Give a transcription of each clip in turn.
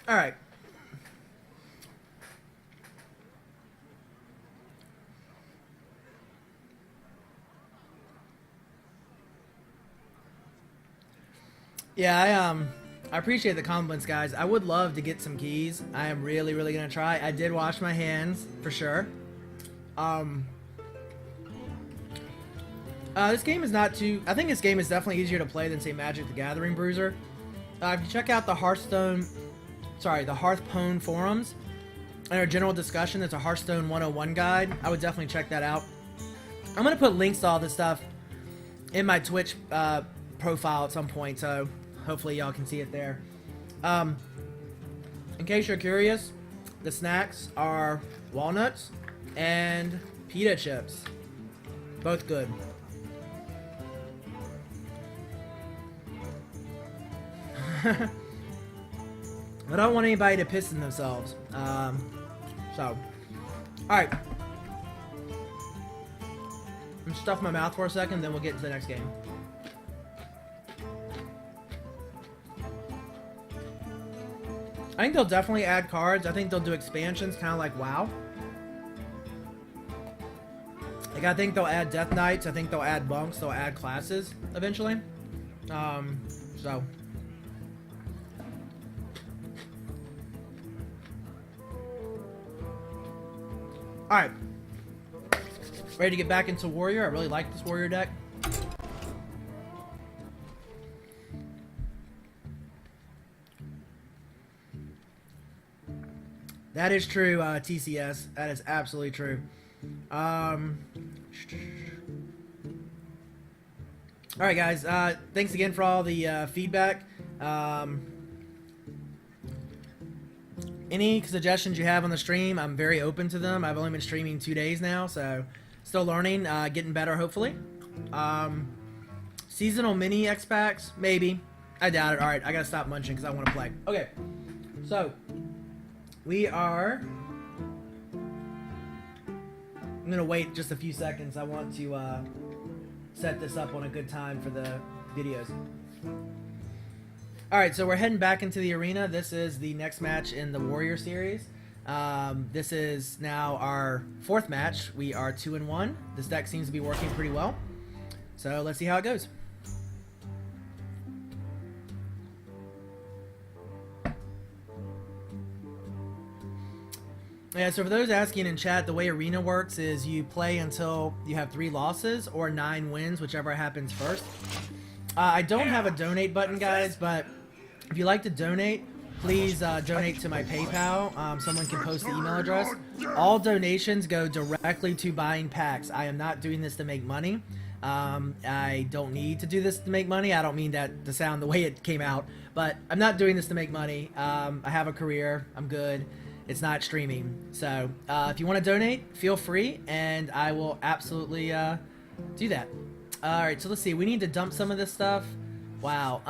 All right. Yeah, I appreciate the compliments, guys. I would love to get some keys. I am really, really gonna try. I did wash my hands for sure. Um, this game is not too. I think this game is definitely easier to play than say Magic the Gathering Bruiser. If you check out the Hearthstone forums and our general discussion, it's a Hearthstone 101 guide. I would definitely check that out. I'm gonna put links to all this stuff in my Twitch profile at some point, so hopefully y'all can see it there. In case you're curious, the snacks are walnuts and pita chips. Both good. I don't want anybody to piss in themselves. Alright. I'm stuff my mouth for a second, then we'll get into the next game. I think they'll definitely add cards. I think they'll do expansions, kind of like WoW. Like, I think they'll add Death Knights. I think they'll add Monks. They'll add classes eventually. So. Alright. Ready to get back into Warrior. I really like this Warrior deck. That is true, TCS. That is absolutely true. Alright, guys. Thanks again for all the feedback. Any suggestions you have on the stream, I'm very open to them. I've only been streaming 2 days now, so still learning, getting better, hopefully. Seasonal mini X-Packs? Maybe. I doubt it. Alright, I gotta stop munching because I want to play. Okay, so we are... I'm gonna wait just a few seconds. I want to set this up on a good time for the videos. Alright, so we're heading back into the arena. This is the next match in the Warrior series. This is now our 4th match. We are 2-1. This deck seems to be working pretty well. So let's see how it goes. Yeah, so for those asking in chat, the way Arena works is you play until you have 3 losses or 9 wins, whichever happens first. I don't have a donate button, guys, but if you'd like to donate, please donate to my PayPal. Someone can post the email address. All donations go directly to buying packs. I am not doing this to make money. I don't need to do this to make money. I don't mean that to sound the way it came out, but I'm not doing this to make money. I have a career. I'm good. It's not streaming. So if you want to donate, feel free, and I will absolutely do that. Alright, so let's see. We need to dump some of this stuff. Wow.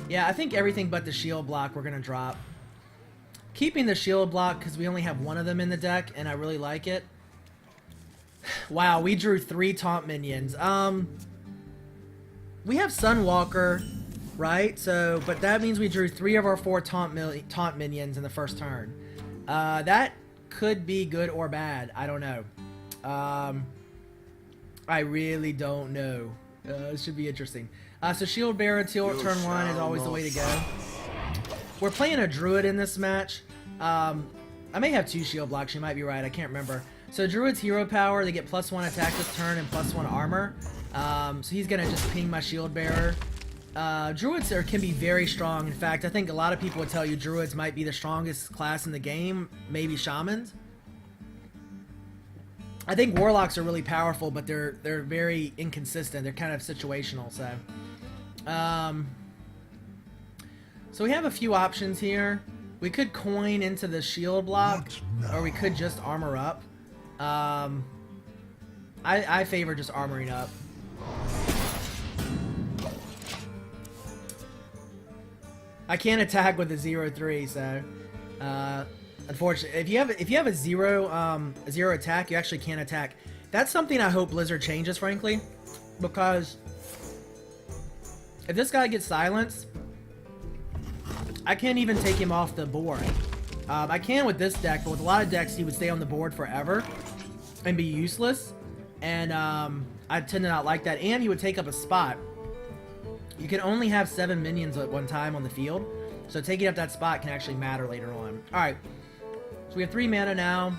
Yeah, I think everything but the shield block we're going to drop. Keeping the shield block because we only have one of them in the deck, and I really like it. Wow, we drew 3 taunt minions. We have Sunwalker, right? So, but that means we drew 3 of our 4 taunt minions in the first turn. That could be good or bad. I don't know. I really don't know. It should be interesting. So Shield Bearer till turn 1 is always the way to go. We're playing a Druid in this match. I may have 2 shield blocks. You might be right. I can't remember. So Druid's hero power, they get +1 attack this turn and +1 armor. So he's going to just ping my Shield Bearer. Druids can be very strong. In fact, I think a lot of people would tell you Druids might be the strongest class in the game. Maybe Shamans. I think Warlocks are really powerful, but they're very inconsistent. They're kind of situational. So we have a few options here. We could coin into the shield block, or we could just armor up. I favor just armoring up. I can't attack with a 0-3, so unfortunately, if you have a zero attack, you actually can't attack. That's something I hope Blizzard changes, frankly, because if this guy gets silenced, I can't even take him off the board. I can with this deck, but with a lot of decks, he would stay on the board forever and be useless. And I tend to not like that. And he would take up a spot. You can only have 7 minions at one time on the field. So taking up that spot can actually matter later on. Alright. So we have 3 mana now.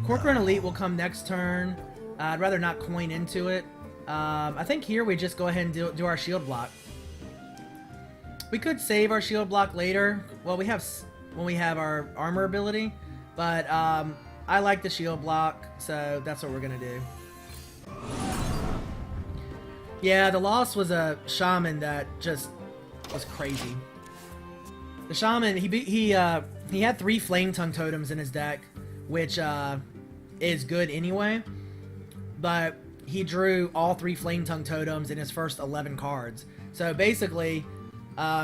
Corcoran Elite will come next turn. I'd rather not coin into it. I think here we just go ahead and do our shield block. We could save our shield block later. Well, we have when we have our armor ability, but I like the shield block, so that's what we're gonna do. Yeah, the loss was a shaman that just was crazy. The shaman, he had 3 flame tongue totems in his deck, which is good anyway, but he drew all 3 flame tongue totems in his first 11 cards. So basically,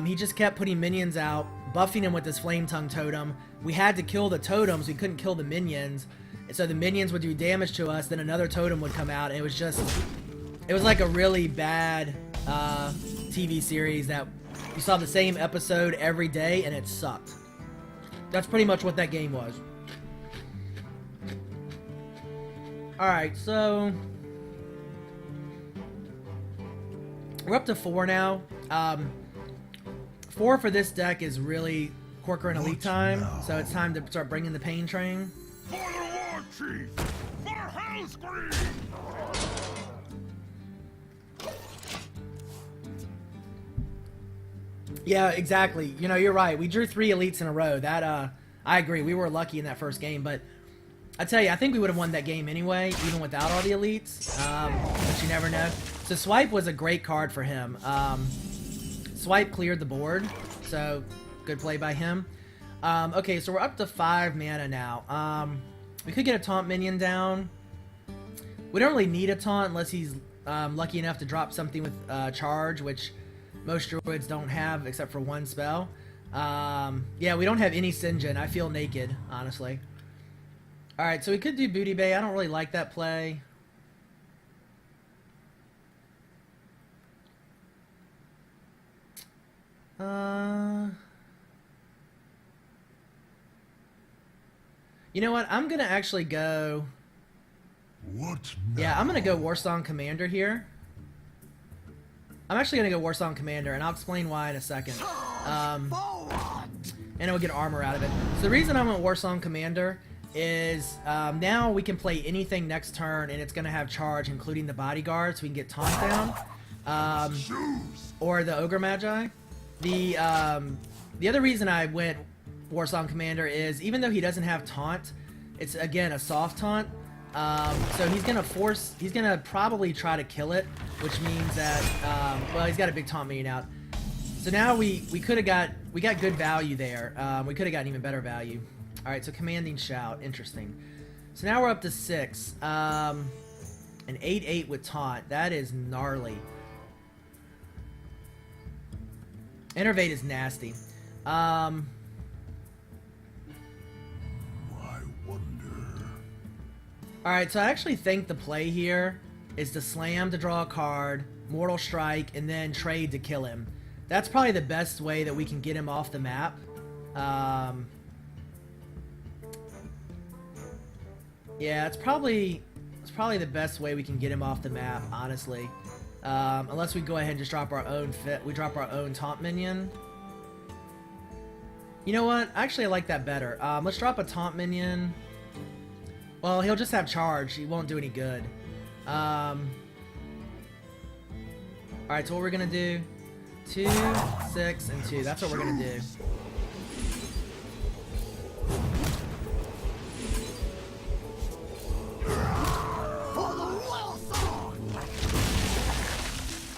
he just kept putting minions out, buffing him with his flame tongue totem. We had to kill the totems, we couldn't kill the minions, and so the minions would do damage to us, then another totem would come out, and it was like a really bad TV series that you saw the same episode every day and it sucked. That's pretty much what that game was. Alright, so we're up to 4 now. 4 for this deck is really Corcoran Elite time, so it's time to start bringing the pain train. For the war chief! For Hellscream! Yeah, exactly. You know, you're right. We drew 3 elites in a row. That, I agree. We were lucky in that first game, but I tell you, I think we would have won that game anyway, even without all the elites. But you never know. So Swipe was a great card for him. Swipe cleared the board, so good play by him. Okay, so we're up to 5 mana now. We could get a taunt minion down. We don't really need a taunt unless he's lucky enough to drop something with charge, which most druids don't have except for 1 spell. Yeah, we don't have any Sinjin. I feel naked, honestly. Alright, so we could do Booty Bay. I don't really like that play. You know what? I'm gonna actually go... What now? Yeah, I'm gonna go Warsong Commander here. I'm actually gonna go Warsong Commander, and I'll explain why in a second. And we'll get armor out of it. So the reason I went Warsong Commander is now we can play anything next turn, and it's gonna have charge, including the bodyguard, so we can get taunt down. Or the Ogre Magi. The other reason I went Warsong Commander is, even though he doesn't have taunt, it's again a soft taunt. So he's gonna probably try to kill it, which means that, well, he's got a big taunt minion out. So now we got good value there. We could have gotten even better value. All right, so Commanding Shout, interesting. So now we're up to 6. An 8/8 with taunt, that is gnarly. Innervate is nasty. Alright, so I actually think the play here is to slam to draw a card, Mortal Strike, and then trade to kill him. That's probably the best way that we can get him off the map. Yeah, it's probably the best way we can get him off the map, honestly. Unless we go ahead and just drop our own taunt minion. You know what? Actually, I like that better. Let's drop a taunt minion. Well, he'll just have charge. He won't do any good. Alright, so what we're gonna do... 2, 6, and 2. That's what we're gonna do.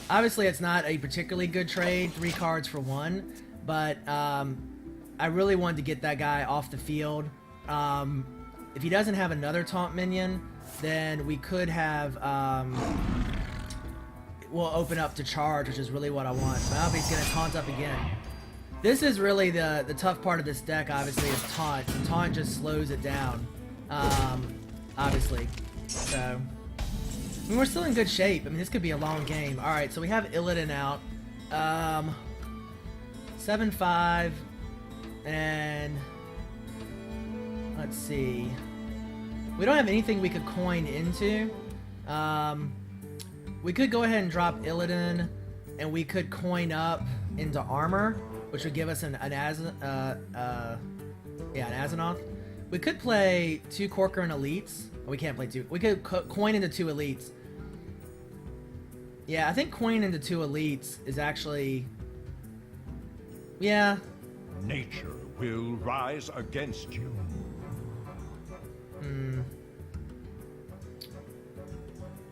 Obviously, it's not a particularly good trade, 3 cards for 1, but I really wanted to get that guy off the field. If he doesn't have another taunt minion, then we could have, we'll open up to charge, which is really what I want. But obviously he's going to taunt up again. This is really the tough part of this deck, obviously, is taunt. And taunt just slows it down, obviously. So, I mean, we're still in good shape. I mean, this could be a long game. All right, so we have Illidan out. 7-5, and let's see. We don't have anything we could coin into. We could go ahead and drop Illidan, and we could coin up into armor, which would give us an Azanoth. We could play 2 Corcoran elites. We can't play 2. We could coin into 2 elites. Yeah, I think coin into 2 elites is actually... Yeah. Nature will rise against you.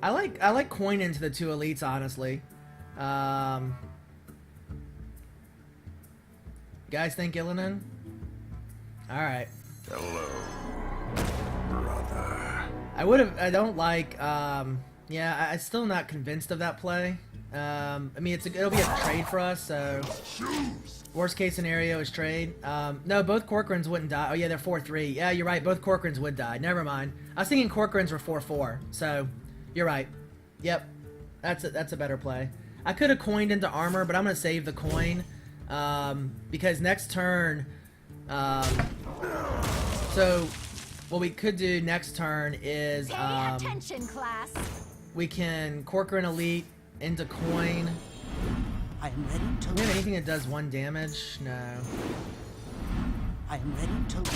I like coin into the 2 elites, honestly. You guys think Illidan? Alright. Hello, brother. I don't like, yeah, I'm still not convinced of that play. I mean, it'll be a trade for us, so... Worst case scenario is trade. No, both Corcorans wouldn't die. Oh yeah, they're 4-3. Yeah, you're right, both Corcorans would die. Never mind. I was thinking Corcorans were 4-4, so... You're right. Yep. That's a better play. I could have coined into armor, but I'm going to save the coin. Because next turn... so, what we could do next turn is... Pay attention, class. We can Corcoran Elite into coin. I am ready to Do we have anything that does 1 damage? No. I am ready to learn.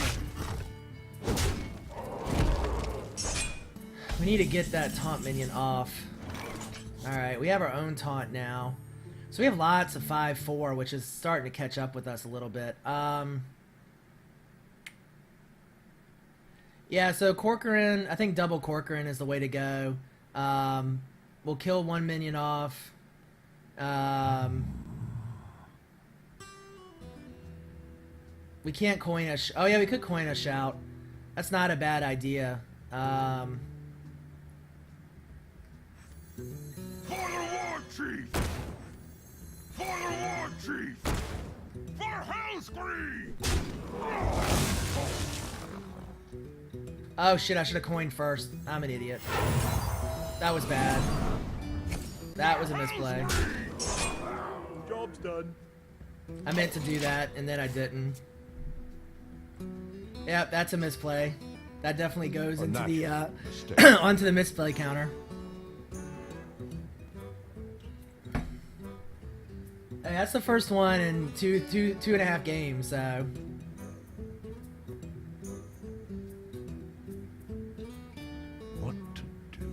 We need to get that taunt minion off. Alright, we have our own taunt now. So we have lots of 5-4, which is starting to catch up with us a little bit. Yeah, so Corcoran, I think double Corcoran is the way to go. We'll kill 1 minion off. We can't coin a... Oh yeah, we could coin a shout. That's not a bad idea. For the war chief! For the war chief! For Hellscream! Oh shit, I should have coined first. I'm an idiot. That was bad. That was a misplay. Job's done. I meant to do that, and then I didn't. Yep, that's a misplay. That definitely goes into the, onto the misplay counter. Hey, that's the first one in two and a half games, so... What to do?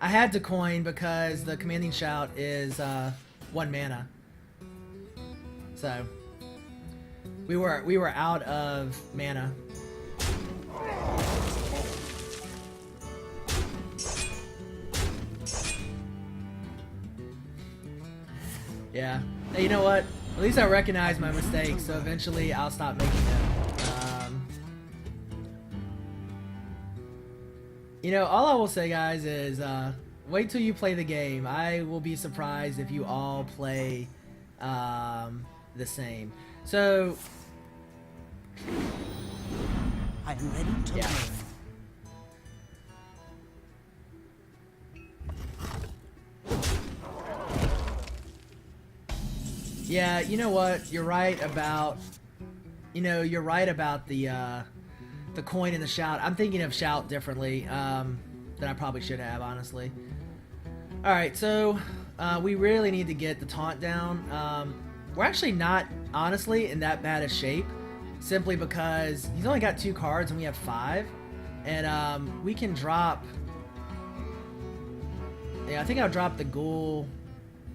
I had to coin because the commanding shout is 1 mana. So we were out of mana. Yeah. Hey, you know what? At least I recognize my mistakes, so eventually I'll stop making them. You know, all I will say, guys, is wait till you play the game. I will be surprised if you all play the same. So, I am ready to yeah. learn. Yeah, you know what? You're right about, you're right about the coin and the shout. I'm thinking of shout differently than I probably should have, honestly. Alright, so we really need to get the taunt down. We're actually not, honestly, in that bad a shape, simply because he's only got 2 cards and we have 5. And we can drop... Yeah, I think I'll drop the ghoul.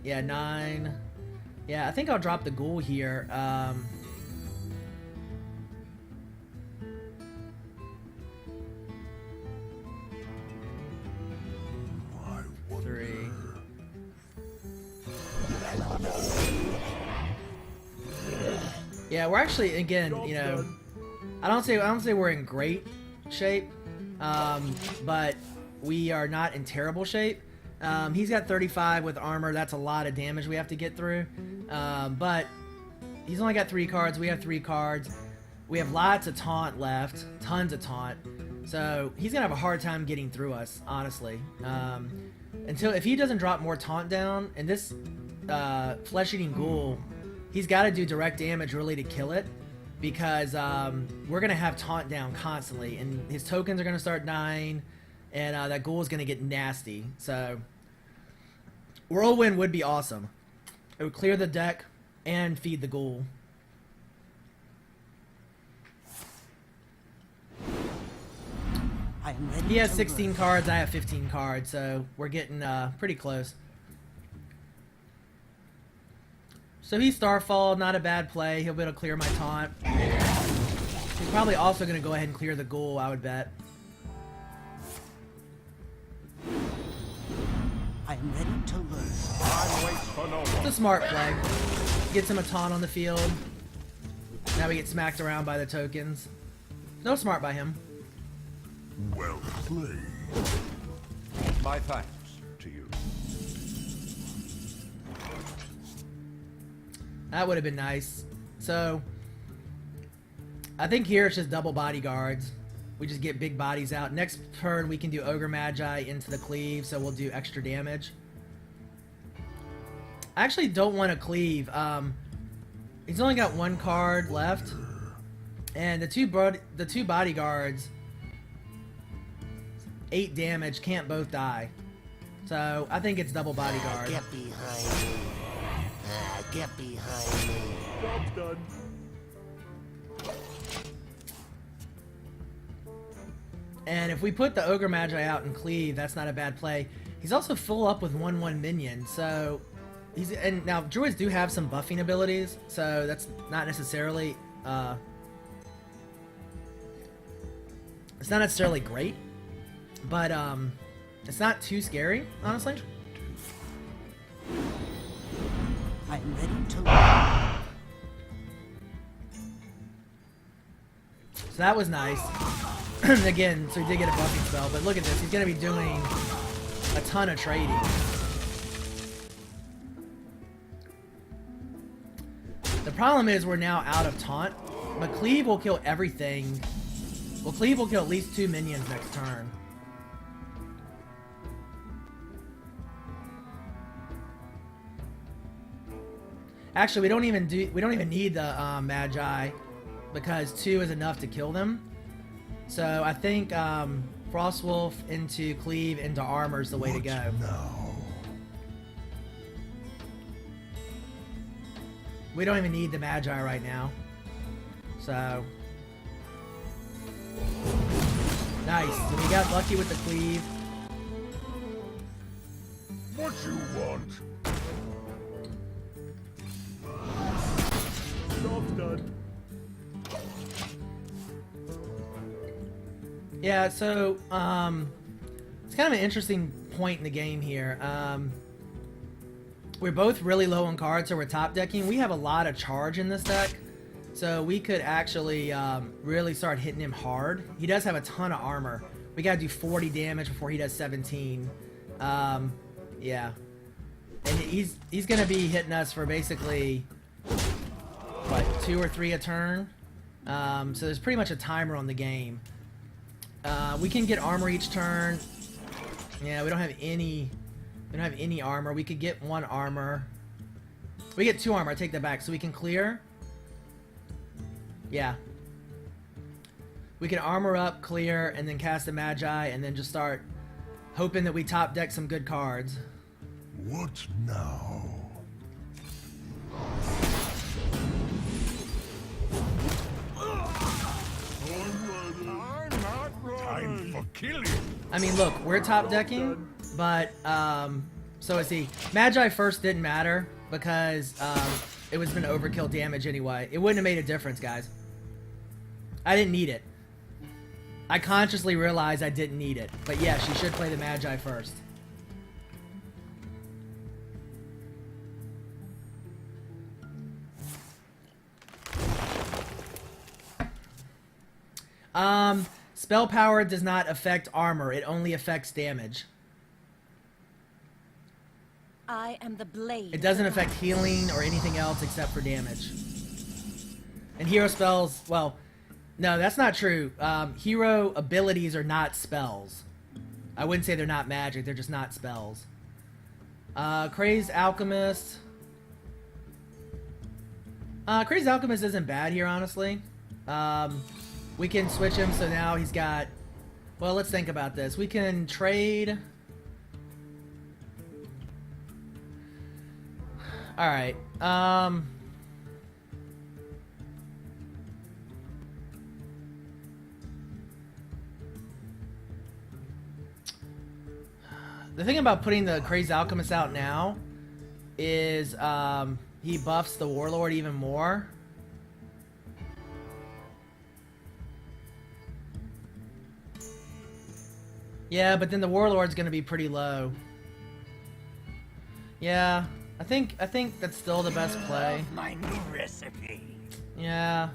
Yeah, 9... Yeah, I think I'll drop the ghoul here. 3. Yeah, we're actually, again, I don't say we're in great shape, but we are not in terrible shape. He's got 35 with armor. That's a lot of damage we have to get through. But he's only got 3 cards. We have 3 cards. We have lots of taunt left. Tons of taunt. So he's gonna have a hard time getting through us, honestly. If he doesn't drop more taunt down, and this flesh-eating ghoul, he's got to do direct damage really to kill it, because we're gonna have taunt down constantly, and his tokens are gonna start dying, and that ghoul is gonna get nasty. So whirlwind would be awesome. It would clear the deck and feed the ghoul. I am ready He has to 16 learn. cards, I have 15 cards, so we're getting pretty close. So he's Starfall, not a bad play. He'll be able to clear my taunt. He's probably also going to go ahead and clear the ghoul, I would bet. I am ready to learn. Time waits for no It's one. a smart play. Gets him a taunt on the field. Now we get smacked around by the tokens. No smart by him. Well played. My thanks to you. That would have been nice. So, I think here it's just double bodyguards. We just get big bodies out. Next turn we can do Ogre Magi into the cleave, so we'll do extra damage. I actually don't want to cleave. He's only got one card left, and the two bodyguards, 8 damage, can't both die. So I think it's double bodyguard. Get behind me. Get behind me. Job's done. And if we put the Ogre Magi out and cleave, that's not a bad play. He's also full up with 1/1 minions, so and now druids do have some buffing abilities, so that's not necessarily it's not necessarily great, but it's not too scary, honestly. I am ready to learn. So that was nice. Again, so he did get a buffing spell, but look at this, he's gonna be doing a ton of trading. The problem is we're now out of taunt, but cleave will kill everything. Well, cleave will kill at least 2 minions next turn. Actually, we don't even need the Magi, because 2 is enough to kill them. So I think Frostwolf into cleave into armor is the way to go. We don't even need the Magi right now. So nice. So we got lucky with the cleave. What you want? Job's done. Yeah, so it's kind of an interesting point in the game here. We're both really low on cards, so we're top decking. We have a lot of charge in this deck, so we could actually really start hitting him hard. He does have a ton of armor. We gotta do 40 damage before he does 17. Yeah, and he's gonna be hitting us for basically what, 2 or 3 a turn. So there's pretty much a timer on the game. We can get armor each turn. Yeah, we don't have any armor. We could get 1 armor. We get 2 armor, I take that back. So we can clear. Yeah. We can armor up, clear, and then cast a Magi, and then just start hoping that we top deck some good cards. What now? Time for killing. I mean, look, we're top decking, but so is he. Magi first didn't matter because it was been overkill damage anyway. It wouldn't have made a difference, guys. I didn't need it. I consciously realized I didn't need it, but yes, you should play the Magi first. Spell power does not affect armor. It only affects damage. I am the blade. It doesn't affect healing or anything else except for damage. And hero spells, well, No, that's not true. Hero abilities are not spells. I wouldn't say they're not magic, they're just not spells. Crazed Alchemist. Crazed Alchemist isn't bad here, honestly. We can switch him, so now he's got... Well, let's think about this. We can trade... Alright, the thing about putting the Crazed Alchemist out now is he buffs the Warlord even more. Yeah, but then the Warlord's gonna be pretty low. Yeah, I think that's still the best play. My new recipe. Yeah.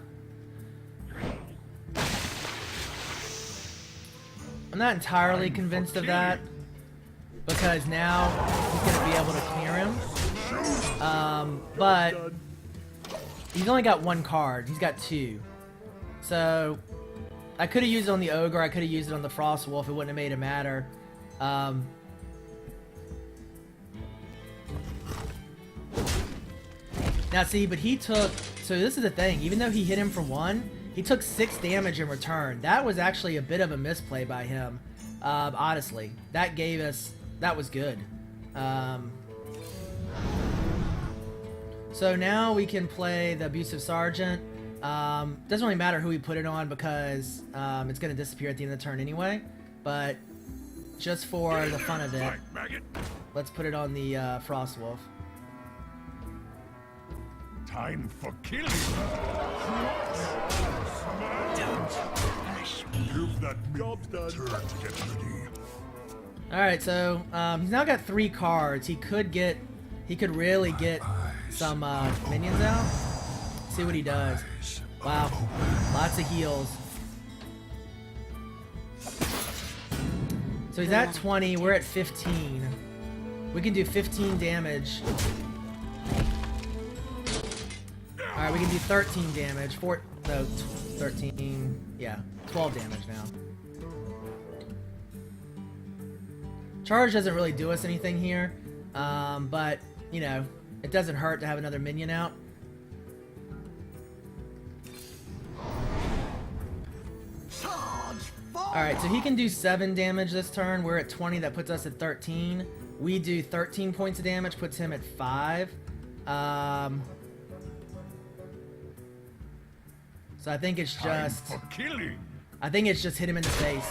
I'm not entirely convinced of that, because now he's gonna be able to clear him. But he's only got one card. He's got two. So I could have used it on the Ogre. I could have used it on the Frost Wolf. It wouldn't have made it matter. Now see, but he took... So this is the thing. Even though he hit him for 1, he took 6 damage in return. That was actually a bit of a misplay by him. Honestly. That gave us... That was good. So now we can play the Abusive Sergeant. Doesn't really matter who we put it on because it's going to disappear at the end of the turn anyway. But just for the fun of it, let's put it on the Frost Wolf. Time for killing. Give that Job's done. turn to get ready. Alright, so he's now got 3 cards. He could really get some minions out. See what he does. Wow, lots of heals. So he's at 20, we're at 15. We can do 15 damage. Alright, we can do 13 damage. 13, yeah, 12 damage now. Charge doesn't really do us anything here, but, you know, it doesn't hurt to have another minion out. Alright, so he can do 7 damage this turn. We're at 20, that puts us at 13. We do 13 points of damage, puts him at 5. So I think it's just... For killing. I think it's just hit him in the face.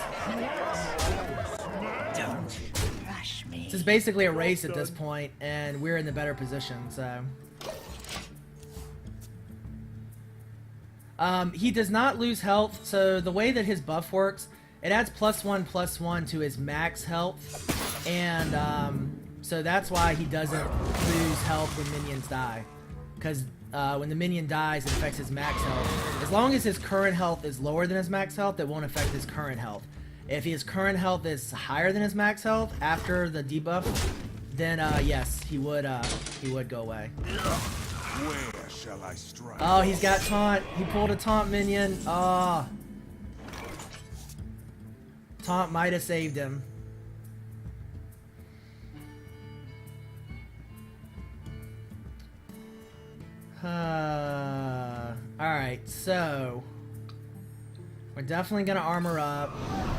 Don't rush me. This is basically a race at this point, and we're in the better position, so... he does not lose health, so the way that his buff works, it adds +1/+1 to his max health, and so that's why he doesn't lose health when minions die. Because when the minion dies, it affects his max health. As long as his current health is lower than his max health, it won't affect his current health. If his current health is higher than his max health after the debuff, then yes, he would go away. Where shall I strike? Oh, he's got taunt. He pulled a taunt minion. Oh. Taunt might have saved him. Alright, so we're definitely gonna armor up.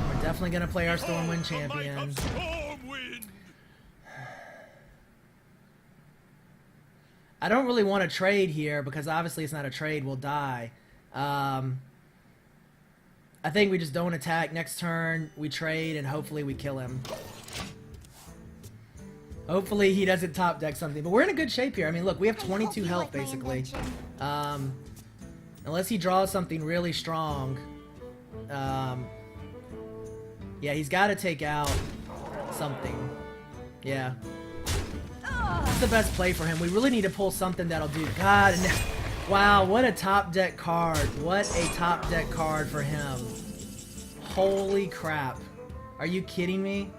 We're definitely gonna play our Stormwind champion. Stormwind. I don't really want to trade here because obviously it's not a trade, we'll die. I think we just don't attack. Next turn we trade and hopefully we kill him. Hopefully he doesn't top deck something, but we're in a good shape here. I mean, look, we have 22 health basically. Unless he draws something really strong. Yeah, he's got to take out something. Yeah. That's the best play for him. We really need to pull something that'll do. God, wow, what a top deck card. What a top deck card for him. Holy crap. Are you kidding me?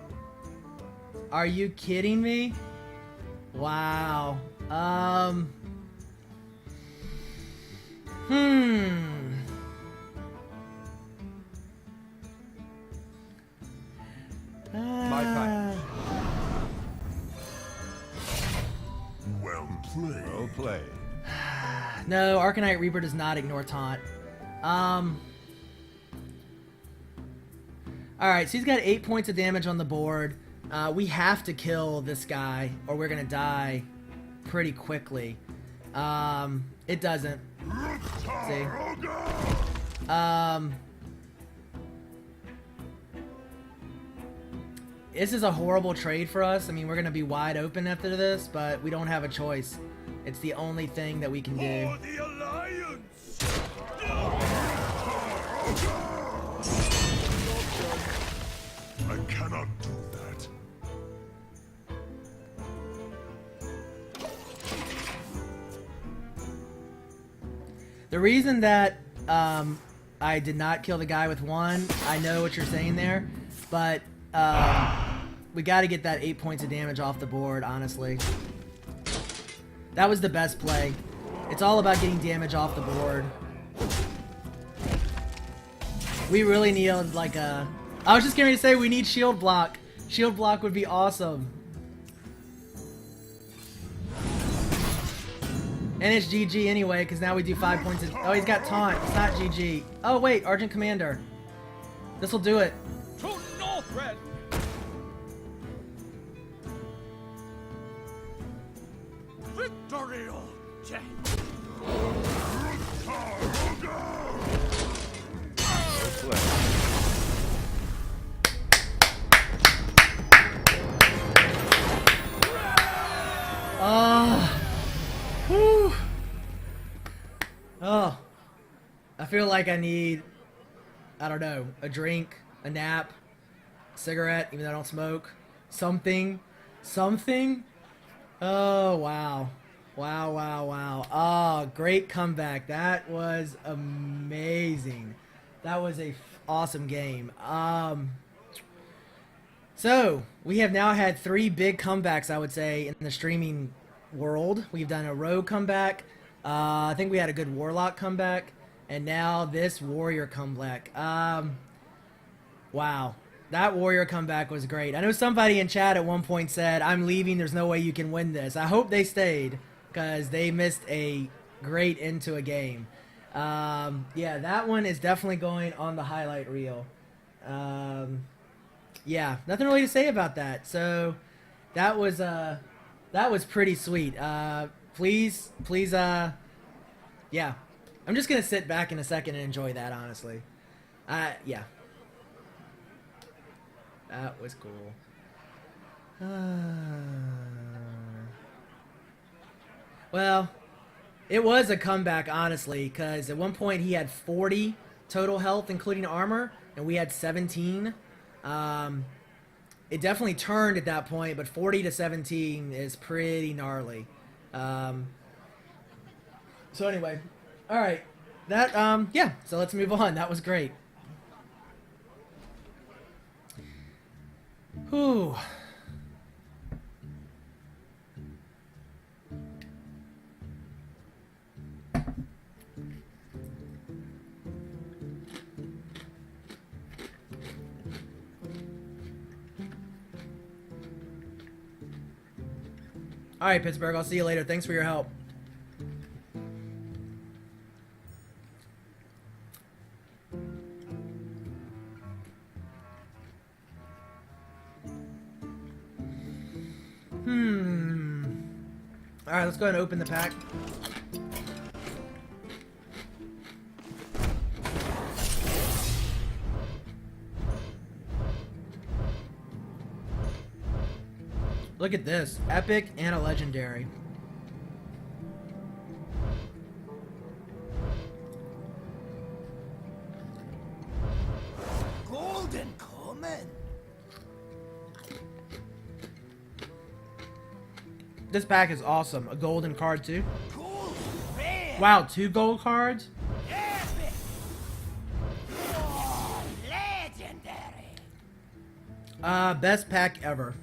Are you kidding me? Wow. Well played. No, Arcanite Reaper does not ignore taunt. Alright, so he's got 8 points of damage on the board. We have to kill this guy, or we're gonna die pretty quickly. It doesn't. See? This is a horrible trade for us. I mean, we're gonna be wide open after this, but we don't have a choice. It's the only thing that we can do. For the Alliance! I cannot do that. The reason that I did not kill the guy with one, I know what you're saying there, but we got to get that 8 points of damage off the board, honestly. That was the best play. It's all about getting damage off the board. We really need like a... I was just going to say we need shield block. Shield block would be awesome. And it's GG anyway, because now we do 5 points of... Oh, he's got taunt. It's not GG. Oh, wait. Argent Commander. This will do it. To Northred! Victory or death! Well played. Whew. Oh. I feel like I need, I don't know, a drink, a nap, a cigarette, even though I don't smoke. Something. Something. Oh, wow. Wow, wow, wow. Oh, great comeback. That was amazing. That was a awesome game. So, we have now had 3 big comebacks, I would say, in the streaming world. We've done a Rogue comeback. I think we had a good Warlock comeback. And now this Warrior comeback. Wow. That Warrior comeback was great. I know somebody in chat at one point said, I'm leaving, there's no way you can win this. I hope they stayed, because they missed a great end to a game. Yeah, that one is definitely going on the highlight reel. Yeah, nothing really to say about that. So, that was pretty sweet. Please, yeah. I'm just gonna sit back in a second and enjoy that, honestly. Yeah. That was cool. Well, it was a comeback, honestly, because at one point he had 40 total health, including armor, and we had 17. It definitely turned at that point, but 40 to 17 is pretty gnarly. So anyway, all right. That, yeah, so let's move on. That was great. Whew. All right, Pittsburgh, I'll see you later. Thanks for your help. All right, let's go ahead and open the pack. Look at this. Epic and a legendary. Golden Common. This pack is awesome. A golden card too. Golden Rare. Wow, 2 gold cards? Epic. Oh, legendary. Best pack ever.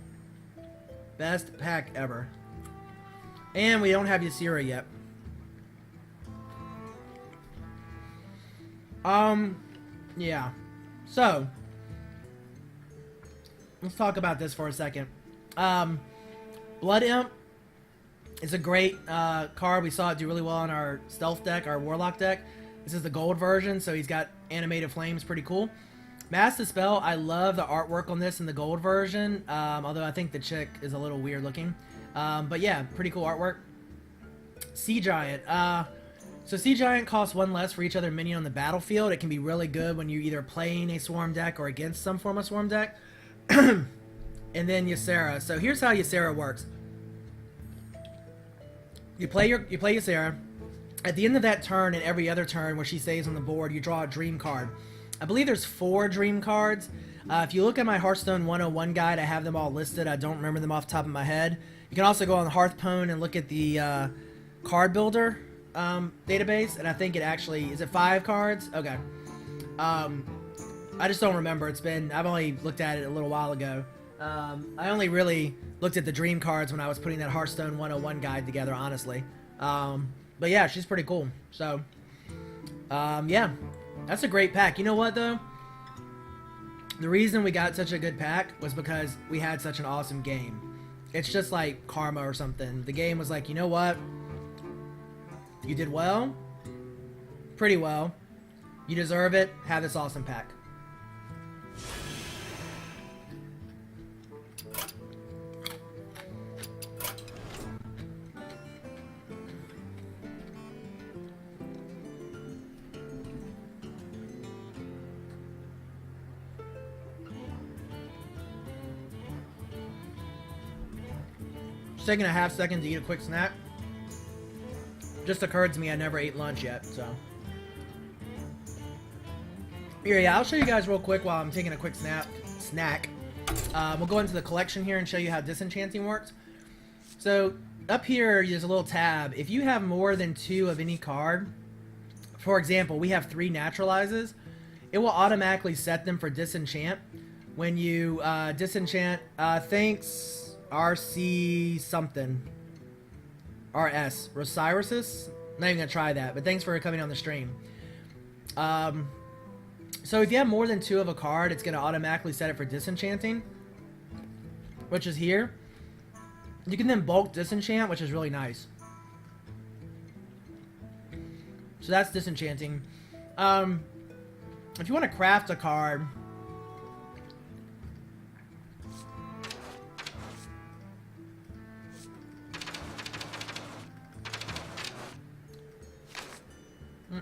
Best pack ever. And we don't have Ysera yet. Yeah. So, let's talk about this for a second. Blood Imp, It's a great card. We saw it do really well on our stealth deck, our warlock deck. This is the gold version, so he's got animated flames, pretty cool. Mass Dispel, I love the artwork on this in the gold version, although I think the chick is a little weird looking. But yeah, pretty cool artwork. Sea Giant. So Sea Giant costs 1 less for each other minion on the battlefield. It can be really good when you're either playing a Swarm deck or against some form of Swarm deck. And then Ysera. So here's how Ysera works. You play Ysera. At the end of that turn and every other turn where she stays on the board, you draw a dream card. I believe there's 4 dream cards. If you look at my Hearthstone 101 guide, I have them all listed. I don't remember them off the top of my head. You can also go on the Hearthstone and look at the card builder database, and I think it actually is it 5 cards. Okay. I just don't remember. I've only looked at it a little while ago. I only really looked at the dream cards when I was putting that Hearthstone 101 guide together, honestly. But yeah, she's pretty cool. So, yeah, that's a great pack. You know what, though? The reason we got such a good pack was because we had such an awesome game. It's just like karma or something. The game was like, you know what? You did well. Pretty well. You deserve it. Have this awesome pack. Just taking a half second to eat a quick snack. Just occurred to me I never ate lunch yet, so. Here, yeah, I'll show you guys real quick while I'm taking a quick snack. We'll go into the collection here and show you how disenchanting works. So, up here, there's a little tab. If you have more than 2 of any card, for example, we have 3 naturalizes, it will automatically set them for disenchant. When you disenchant, thanks RC something. RS. Rosiris? Not even gonna try that, but thanks for coming on the stream. So if you have more than 2 of a card, it's gonna automatically set it for disenchanting, which is here. You can then bulk disenchant, which is really nice. So that's disenchanting. If you want to craft a card,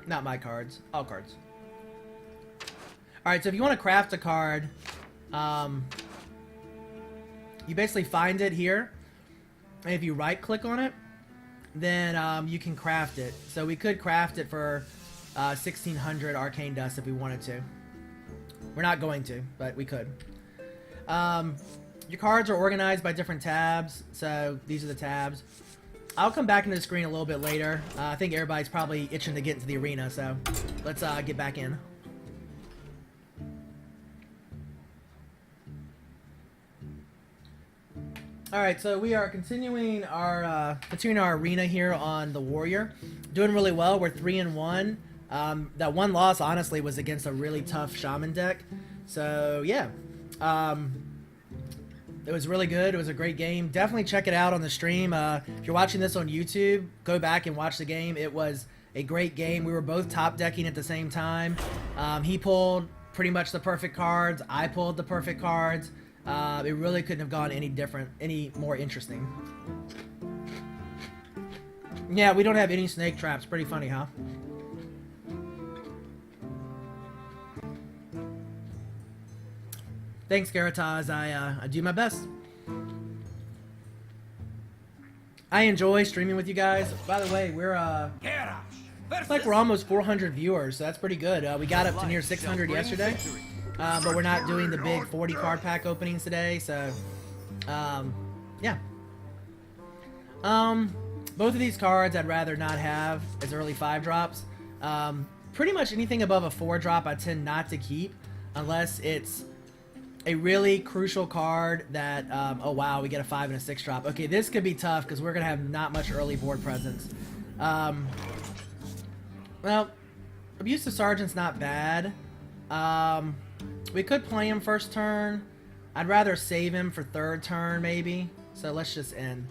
not my cards, all cards. Alright, so if you want to craft a card, you basically find it here, and if you right click on it, then you can craft it. So we could craft it for 1600 arcane dust if we wanted to. We're not going to, but we could. Your cards are organized by different tabs, so these are the tabs. I'll come back into the screen a little bit later. I think everybody's probably itching to get into the arena, so let's get back in. Alright, so we are continuing our arena here on the Warrior. Doing really well. We're 3-1. That one loss, honestly, was against a really tough Shaman deck. So, yeah. It was really good. It was a great game. Definitely check it out on the stream. If you're watching this on YouTube, go back and watch the game. It was a great game. We were both top decking at the same time. He pulled pretty much the perfect cards. I pulled the perfect cards. It really couldn't have gone any different, any more interesting. Yeah, we don't have any snake traps. Pretty funny, huh? Thanks, Garataz. I do my best. I enjoy streaming with you guys. By the way, we're it's like we're almost 400 viewers, so that's pretty good. We got up to near 600 yesterday. But we're not doing the big 40 card pack openings today, so yeah. Both of these cards I'd rather not have as early 5 drops. Pretty much anything above a 4 drop I tend not to keep unless it's a really crucial card that oh wow, we get a 5 and a 6 drop. Okay, this could be tough because we're gonna have not much early board presence. Well, Abuse of Sergeant's not bad. We could play him first turn. I'd rather save him for 3rd turn, maybe. So let's just end.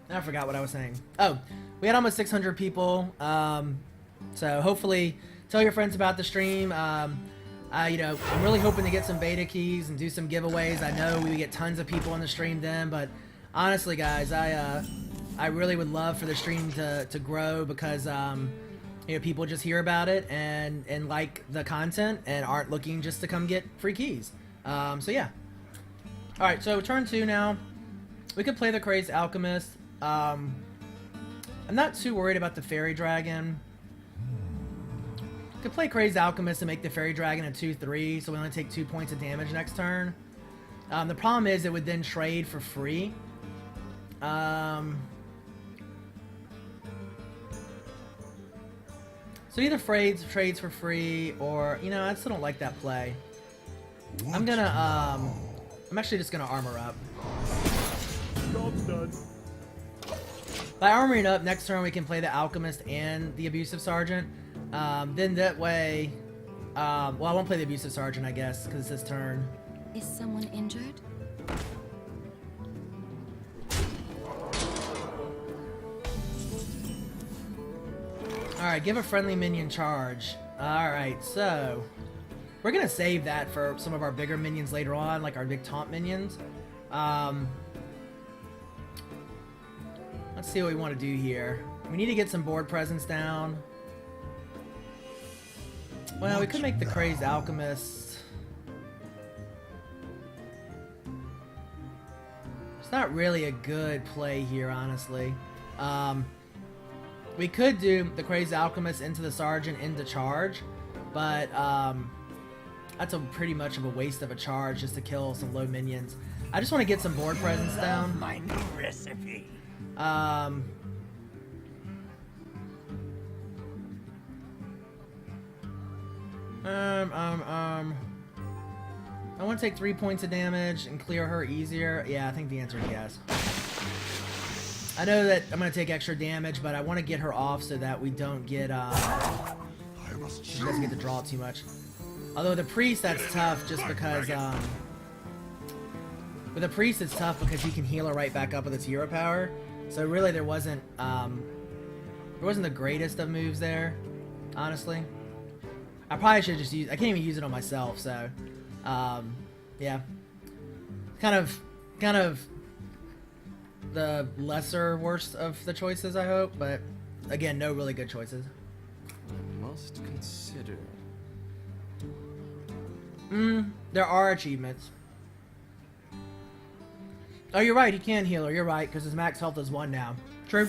I forgot what I was saying. Oh, we had almost 600 people. So hopefully tell your friends about the stream. You know, I'm really hoping to get some beta keys and do some giveaways. I know we get tons of people on the stream then, but honestly, guys, I really would love for the stream to grow because you know, people just hear about it and like the content and aren't looking just to come get free keys. So yeah. All right, so turn 2 now. We could play the Crazed Alchemist. I'm not too worried about the Fairy Dragon. Could play Crazed Alchemist and make the Fairy Dragon a 2/3, so we only take 2 points of damage next turn. The problem is it would then trade for free. So either trades for free, or you know, I still don't like that play. I'm actually just gonna armor up. Job's done. By armoring up, next turn we can play the Alchemist and the Abusive Sergeant. Then that way, well, I won't play the Abusive Sergeant, I guess, because it's his turn. Is someone injured? Alright, give a friendly minion charge. Alright, so we're gonna save that for some of our bigger minions later on, like our big taunt minions. Let's see what we want to do here. We need to get some board presence down. Well, we could make the Crazed Alchemist. It's not really a good play here, honestly. We could do the Crazed Alchemist into the Sergeant into charge, but that's a pretty much of a waste of a charge just to kill some low minions. I just want to get some board presence down. My new recipe. I want to take 3 points of damage and clear her easier. Yeah, I think the answer is yes. I know that I'm going to take extra damage, but I want to get her off so that we don't get, she doesn't get to draw too much. Although the Priest, that's tough just because, with the Priest it's tough because he can heal her right back up with his hero power. So really there wasn't the greatest of moves there, honestly. I probably should just use, I can't even use it on myself, so, yeah. Kind of the lesser worst of the choices, I hope, but again, no really good choices. Must consider. There are achievements. Oh, you're right, he can heal her, you're right, because his max health is 1 now. True.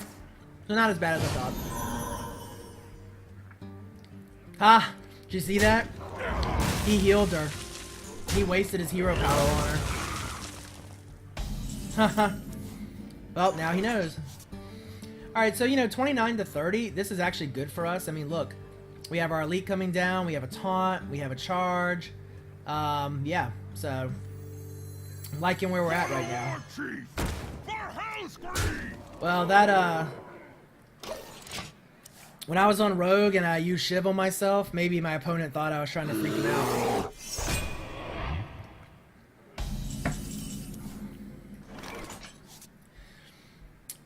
So not as bad as I thought. Ah, did you see that? He healed her. He wasted his hero power on her. Haha. Well, now he knows. Alright, so, you know, 29 to 30, this is actually good for us. I mean, look. We have our elite coming down, we have a taunt, we have a charge. Yeah, so... I'm liking where we're at right now. Well, that, when I was on Rogue and I used Shiv on myself, maybe my opponent thought I was trying to freak him out.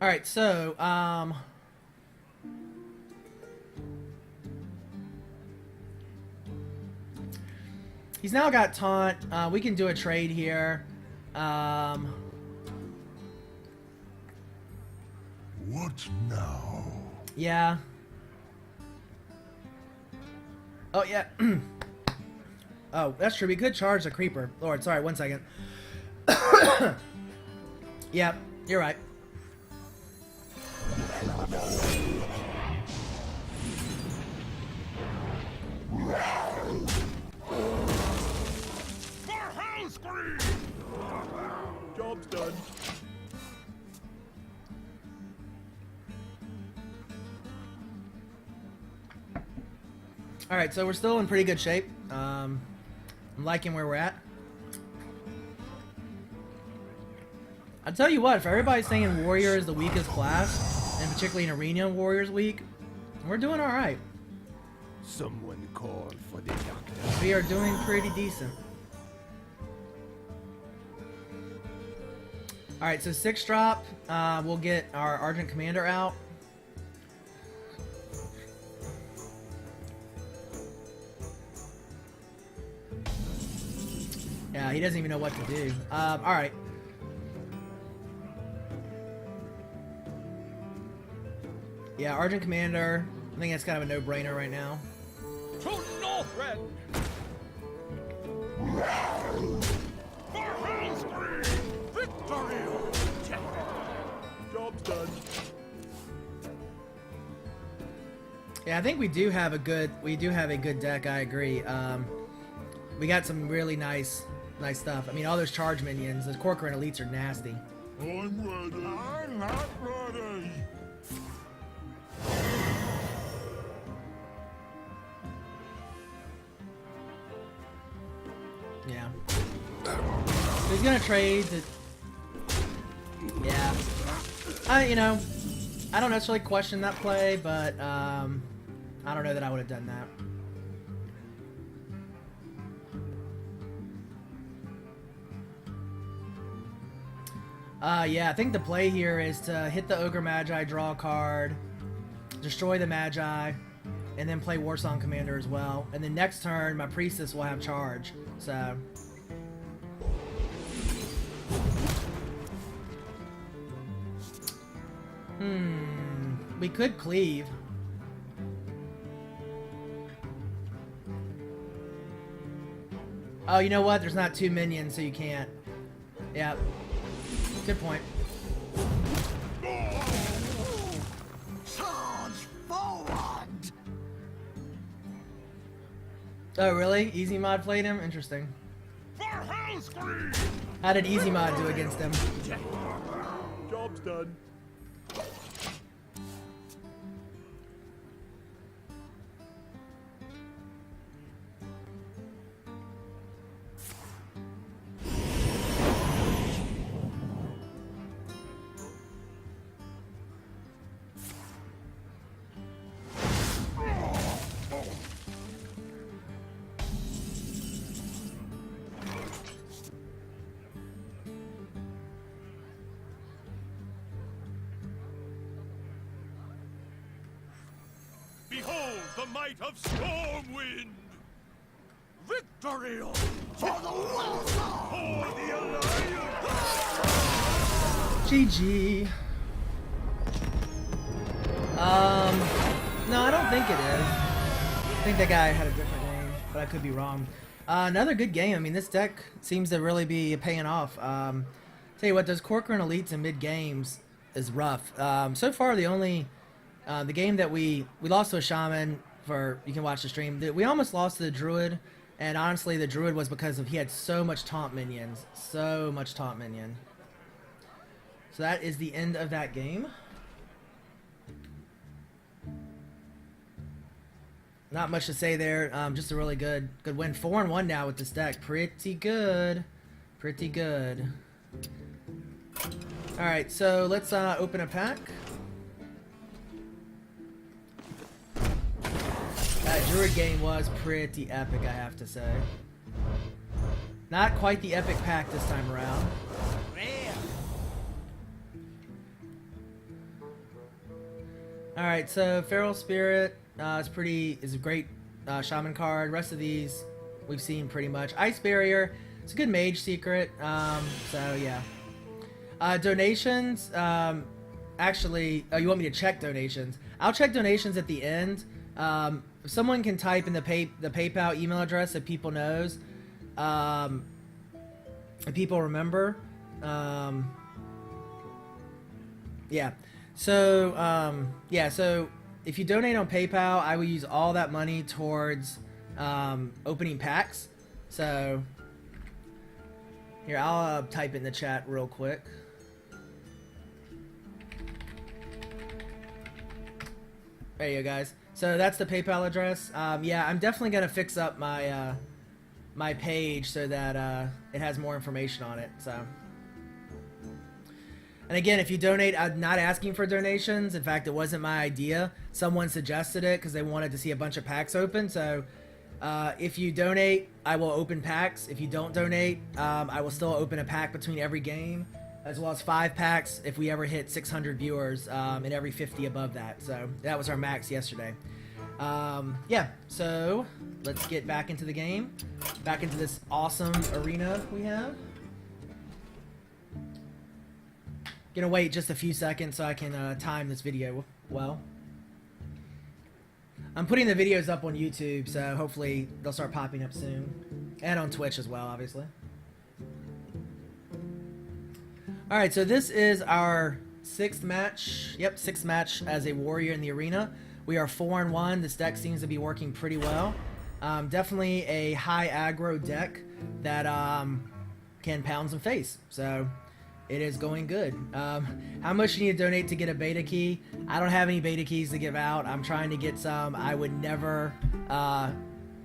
Alright, so, he's now got taunt. We can do a trade here. What now? Yeah. Oh, yeah. Oh, that's true. We could charge the creeper. Lord, sorry, 1 second. Yeah, you're right. Job's done. Alright, so we're still in pretty good shape. I'm liking where we're at. I'll tell you what, if everybody's saying Warrior is the weakest class, and particularly in Arena Warrior's weak, we're doing alright. Someone call for the doctor. We are doing pretty decent. Alright, so 6 drop. We'll get our Argent Commander out. Yeah, he doesn't even know what to do. Alright. Yeah, Argent Commander. I think that's kind of a no-brainer right now. To Northrend! For Hellscream! Victory! Job's done. Yeah, I think we do have a good deck. I agree. We got some really nice stuff. I mean, all those charge minions, those Corcoran elites are nasty. I'm ready. I'm not ready. Yeah. So he's gonna trade. Yeah. You know, I don't necessarily question that play, but I don't know that I would have done that. Yeah, I think the play here is to hit the Ogre Magi, draw a card, destroy the Magi, and then play Warsong Commander as well. And then next turn, my Priestess will have charge. So... we could cleave. Oh, you know what? There's not 2 minions, so you can't. Yeah. Good point. Charge forward! Oh, really? Easy Mod played him? Interesting. For Hellscream! How did Easy Mod do against him? Job's done. Behold the might of Stormwind! Victory! For the Warsong! For the Alliance! GG. No, I don't think it is. I think that guy had a different name, but I could be wrong. Another good game. I mean, this deck seems to really be paying off. Tell you what, those Corcoran elites in mid games is rough. So far, the only the game that we lost to a shaman, for you can watch the stream. We almost lost to the druid, and honestly, the druid was because he had so much taunt minions, so much taunt minion. So that is the end of that game. Not much to say there. Just a really good win. 4-1 now with this deck. Pretty good. Pretty good. Alright, so let's open a pack. That Druid game was pretty epic, I have to say. Not quite the epic pack this time around. Alright, so Feral Spirit is a great shaman card. Rest of these we've seen pretty much. Ice Barrier, it's a good mage secret. So yeah. Donations, actually, you want me to check donations? I'll check donations at the end. If someone can type in the PayPal email address so people knows, and people remember, yeah. So so if you donate on PayPal, I will use all that money towards opening packs. So here, I'll type it in the chat real quick. There you go, guys. So that's the PayPal address. Yeah, I'm definitely gonna fix up my my page so that it has more information on it. So, and again, if you donate, I'm not asking for donations. In fact, it wasn't my idea. Someone suggested it because they wanted to see a bunch of packs open. So, if you donate, I will open packs. If you don't donate, I will still open a pack between every game. as well as 5 packs if we ever hit 600 viewers, and every 50 above that. So that was our max yesterday. Yeah, so let's get back into the game, back into this awesome arena we have. Gonna wait just a few seconds so I can time this video well. I'm putting the videos up on YouTube, so hopefully they'll start popping up soon, and on Twitch as well, obviously. Alright, so this is our 6th match. Yep, 6th match as a warrior in the arena. We are 4-1. This deck seems to be working pretty well. Definitely a high aggro deck that can pound some face. So it is going good. How much do you need to donate to get a beta key? I don't have any beta keys to give out. I'm trying to get some. I would never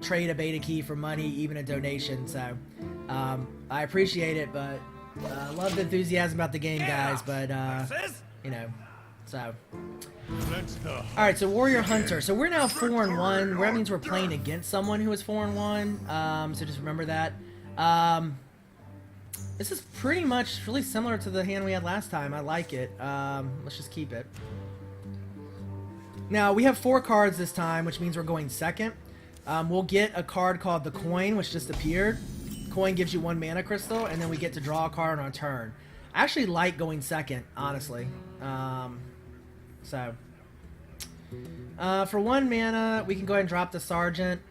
trade a beta key for money, even a donation. So I appreciate it, but love the enthusiasm about the game, guys. But you know, so. Alright, so Warrior Hunter. So we're now 4-1. That means we're playing against someone who is 4-1. So just remember that. This is pretty much really similar to the hand we had last time. I like it. Let's just keep it. Now, we have 4 cards this time, which means we're going second. We'll get a card called the Coin, which just appeared. Coin gives you 1 mana crystal, and then we get to draw a card on our turn. I actually like going second, honestly. So, for 1 mana, we can go ahead and drop the Sergeant.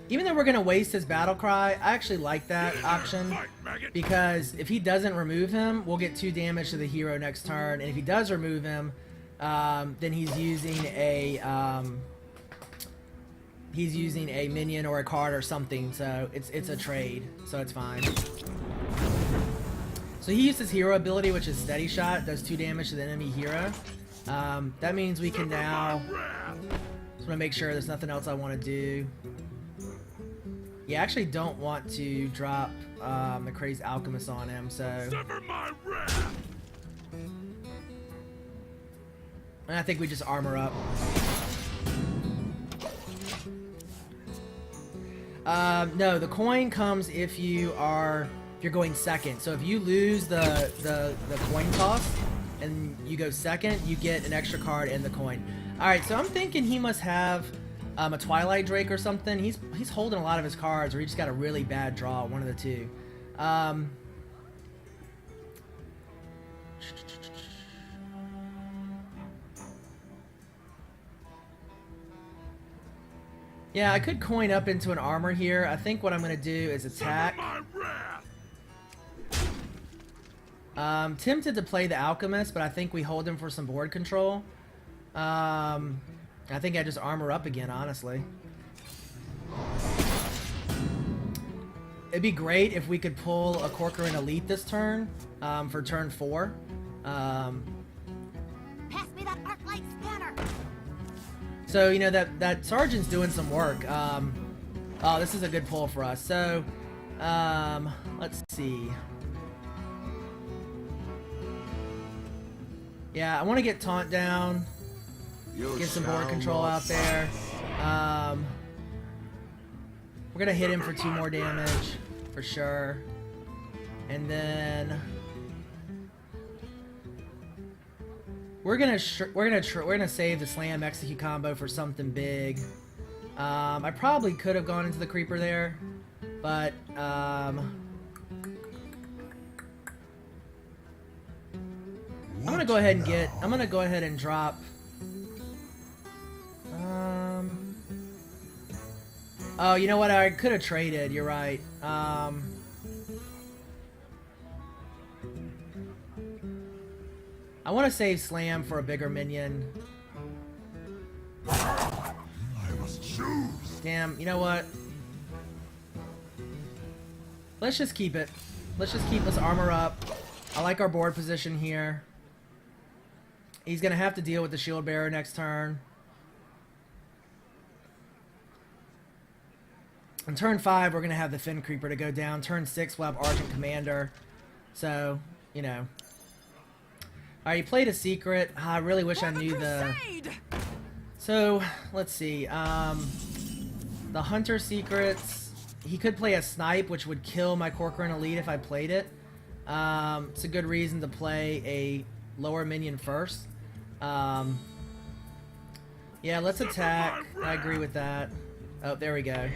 Even though we're going to waste his Battle Cry, I actually like that option, because if he doesn't remove him, we'll get 2 damage to the hero next turn, and if he does remove him, then he's using a minion or a card or something, so it's a trade, so it's fine. So he used his hero ability, which is Steady Shot, does 2 damage to the enemy hero. That means we can now... Just want to make sure there's nothing else I want to do. Yeah, I actually don't want to drop the Crazed Alchemist on him, so... And I think we just armor up. No, the coin comes if you're going second. So if you lose the coin toss and you go second, you get an extra card in the coin. Alright, so I'm thinking he must have a Twilight Drake or something. He's holding a lot of his cards, or he just got a really bad draw, one of the two. Yeah, I could coin up into an armor here. I think what I'm going to do is attack. Tempted to play the Alchemist, but I think we hold him for some board control. I think I just armor up again, honestly. It'd be great if we could pull a Corcoran Elite this turn, for turn 4. Pass me that arc light scanner. So, you know, that Sergeant's doing some work. Oh, this is a good pull for us. So, let's see. Yeah, I want to get Taunt down. Get some board control out there. We're gonna hit him for 2 more damage, for sure. And then we're gonna save the Slam Execute combo for something big. I probably could have gone into the Creeper there, but I'm gonna go ahead and drop. Oh, you know what? I could have traded. You're right. I want to save Slam for a bigger minion. I must choose. Damn. You know what? Let's just keep it. Let's armor up. I like our board position here. He's gonna have to deal with the Shield Bearer next turn. On turn 5, we're going to have the Fin Creeper to go down. Turn 6, we'll have Argent Commander. So, you know. Alright, he played a secret. I really wish I knew the... So, let's see. The Hunter secrets. He could play a Snipe, which would kill my Corcoran Elite if I played it. It's a good reason to play a lower minion first. Yeah, let's attack. I agree with that. Oh, there we go.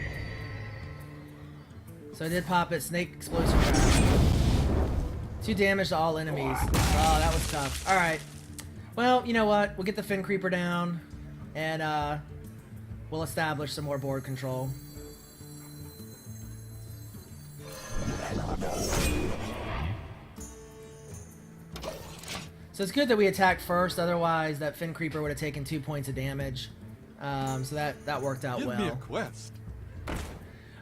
So I did pop it. Snake explosive trap. 2 damage to all enemies. Oh, that was tough. Alright. Well, you know what? We'll get the Fin Creeper down. And, we'll establish some more board control. So it's good that we attacked first, otherwise that Fin Creeper would have taken 2 points of damage. So that worked out Give well. me a quest.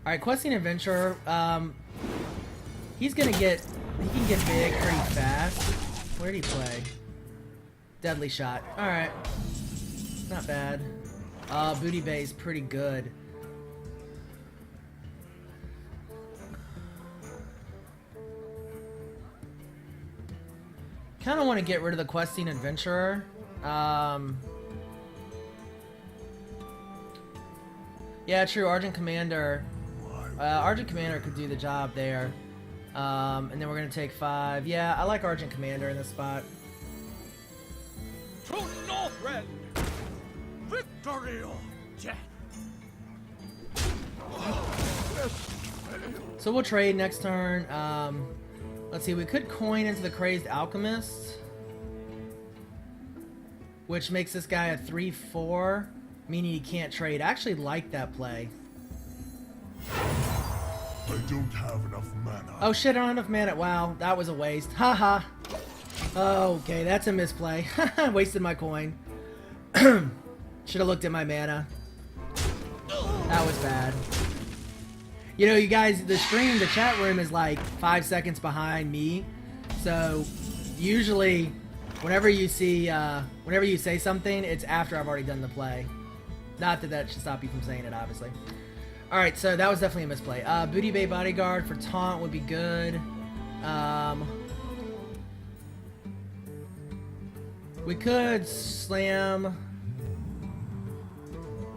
Alright, Questing Adventurer, he can get big pretty fast. Where did he play? Deadly Shot. Alright. Not bad. Booty Bay's pretty good. Kind of want to get rid of the Questing Adventurer. Yeah, true. Argent Commander. Argent Commander could do the job there. And then we're going to take 5. Yeah, I like Argent Commander in this spot. To Northrend. Victory or death. So we'll trade next turn. Let's see, we could coin into the Crazed Alchemist, which makes this guy a 3/4, meaning he can't trade. I actually like that play. I don't have enough mana. Oh shit, I don't have enough mana. Wow, that was a waste. Haha. Okay, that's a misplay. Wasted my coin. Should have looked at my mana. That was bad. You know, you guys, the chat room is like 5 seconds behind me. So, usually, whenever you say something, it's after I've already done the play. Not that should stop you from saying it, obviously. Alright, so that was definitely a misplay. Booty Bay Bodyguard for taunt would be good. We could slam...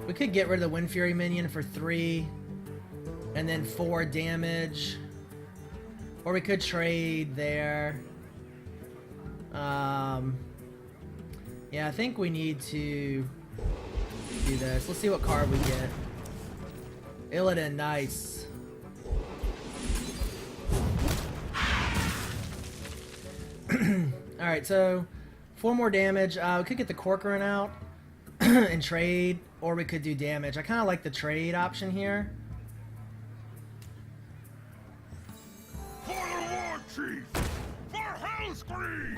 We could get rid of the Wind Fury minion for 3. And then 4 damage. Or we could trade there. Yeah, I think we need to do this. Let's see what card we get. Illidan, nice. Alright, so 4 more damage. We could get the Corcoran out and trade, or we could do damage. I kind of like the trade option here. For the war chief! For Hellscream!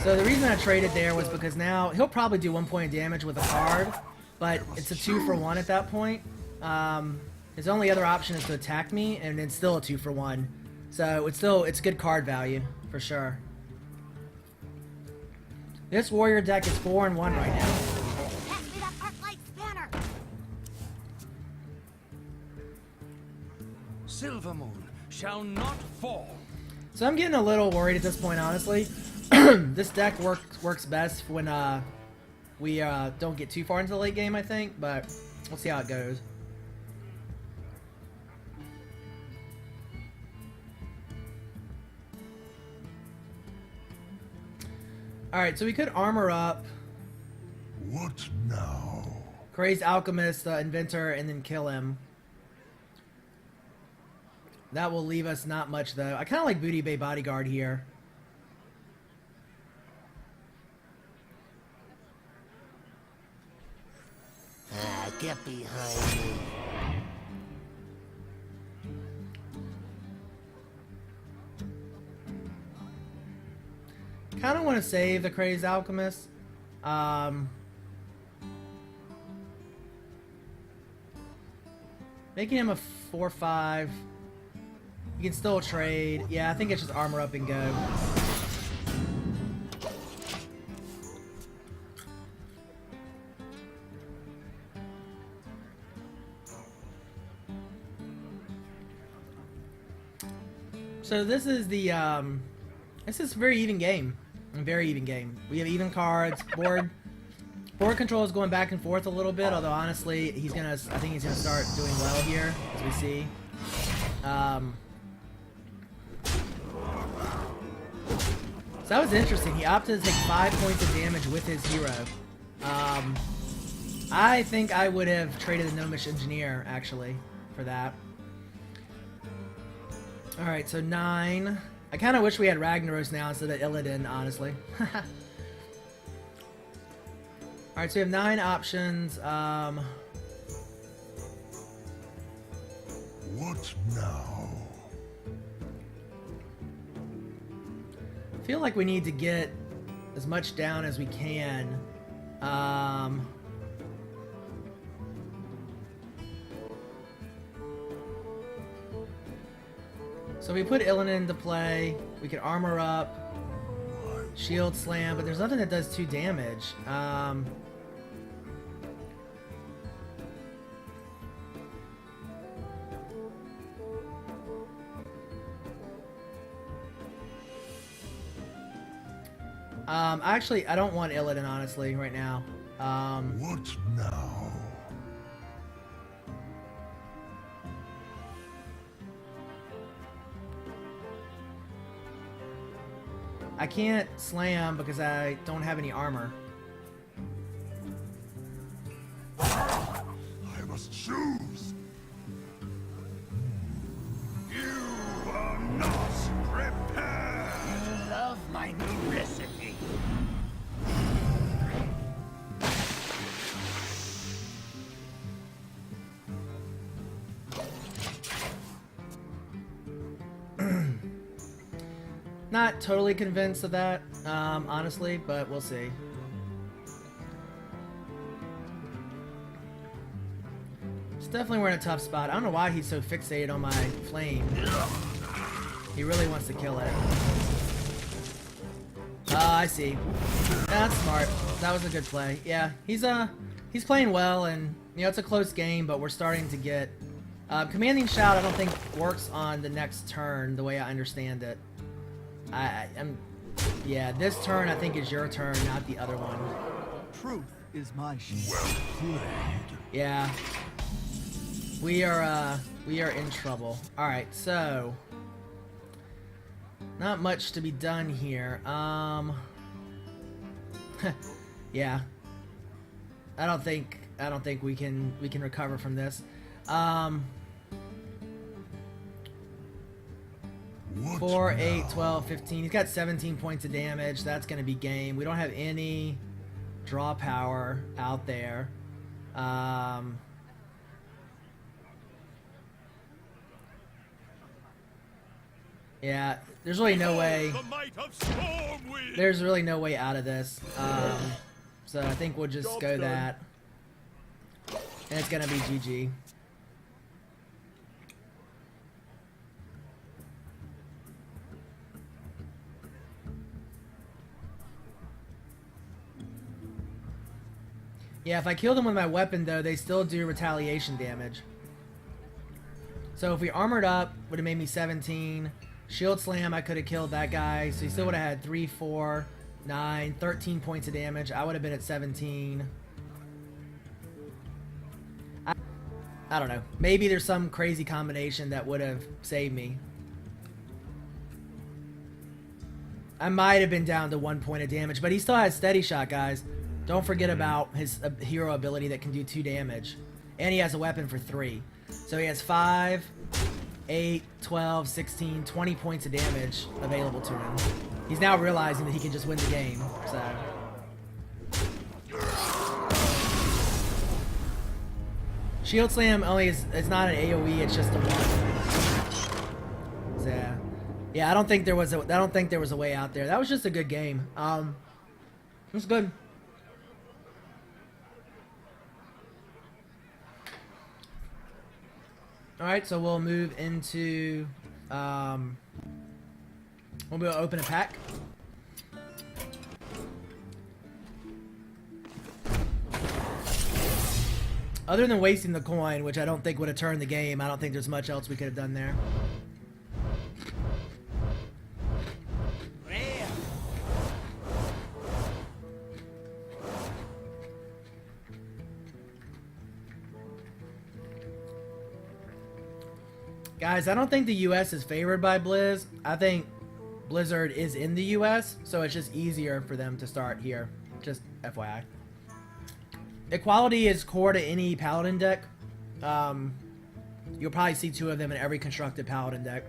So the reason I traded there was because now he'll probably do 1 point of damage with a card, but it's a 2-for-1 at that point. His only other option is to attack me, and it's still a 2-for-1. So it's good card value for sure. This warrior deck is 4-1 right now. Pass me that Arclight Spanner! Silvermoon shall not fall. So I'm getting a little worried at this point, honestly. This deck works best when we don't get too far into the late game, I think, but we'll see how it goes. Alright, so we could armor up What now? Crazed Alchemist, Inventor, and then kill him. That will leave us not much, though. I kind of like Booty Bay Bodyguard here. Get behind me. Kind of want to save the Crazed Alchemist. Making him a 4/5. You can still trade. Yeah, I think it's just armor up and go. So this is the this is a very even game. A very even game. We have even cards. Board control is going back and forth a little bit, although honestly, I think he's gonna start doing well here, as we see. So that was interesting. He opted to take 5 points of damage with his hero. I think I would have traded the Gnomish Engineer, actually, for that. Alright, so 9. I kind of wish we had Ragnaros now instead of Illidan, honestly. Alright, so we have 9 options. What now? I feel like we need to get as much down as we can. So we put Illidan into play. We can armor up, shield slam, but there's nothing that does 2 damage. Actually, I don't want Illidan, honestly, right now. What now? I can't slam because I don't have any armor. I must choose. You are not prepared. Love my new recipe. Not totally convinced of that, honestly, but we'll see. It's definitely we're in a tough spot. I don't know why he's so fixated on my flame. He really wants to kill it. I see. That's smart. That was a good play. Yeah, he's playing well, and you know it's a close game, but we're starting to get commanding shout. I don't think works on the next turn the way I understand it. Yeah, this turn I think is your turn, not the other one. Truth is my shield. Well played. Yeah. We are in trouble. Alright, so not much to be done here. Yeah. I don't think we can recover from this. What 4, 8, now? 12, 15. He's got 17 points of damage. That's going to be game. We don't have any draw power out there. Yeah, there's really no way. The might of Stormwind. There's really no way out of this. So I think we'll just go that. And it's going to be GG. Yeah, if I kill them with my weapon, though, they still do retaliation damage. So if we armored up, would have made me 17. Shield slam, I could have killed that guy. So he still would have had 3, 4, 9, 13 points of damage. I would have been at 17. I don't know. Maybe there's some crazy combination that would have saved me. I might have been down to 1 point of damage, but he still has steady shot, guys. Don't forget about his hero ability that can do 2 damage. And he has a weapon for 3. So he has 5, 8, 12, 16, 20 points of damage available to him. He's now realizing that he can just win the game. So Shield Slam only is, it's not an AoE, it's just a 1. So yeah, I don't think there was a way out there. That was just a good game. It was good. Alright, so we'll move into, we'll be able to open a pack. Other than wasting the coin, which I don't think would have turned the game, I don't think there's much else we could have done there. Guys, I don't think the US is favored by Blizz. I think Blizzard is in the US, so it's just easier for them to start here. Just FYI. Equality is core to any Paladin deck. You'll probably see 2 of them in every constructed Paladin deck.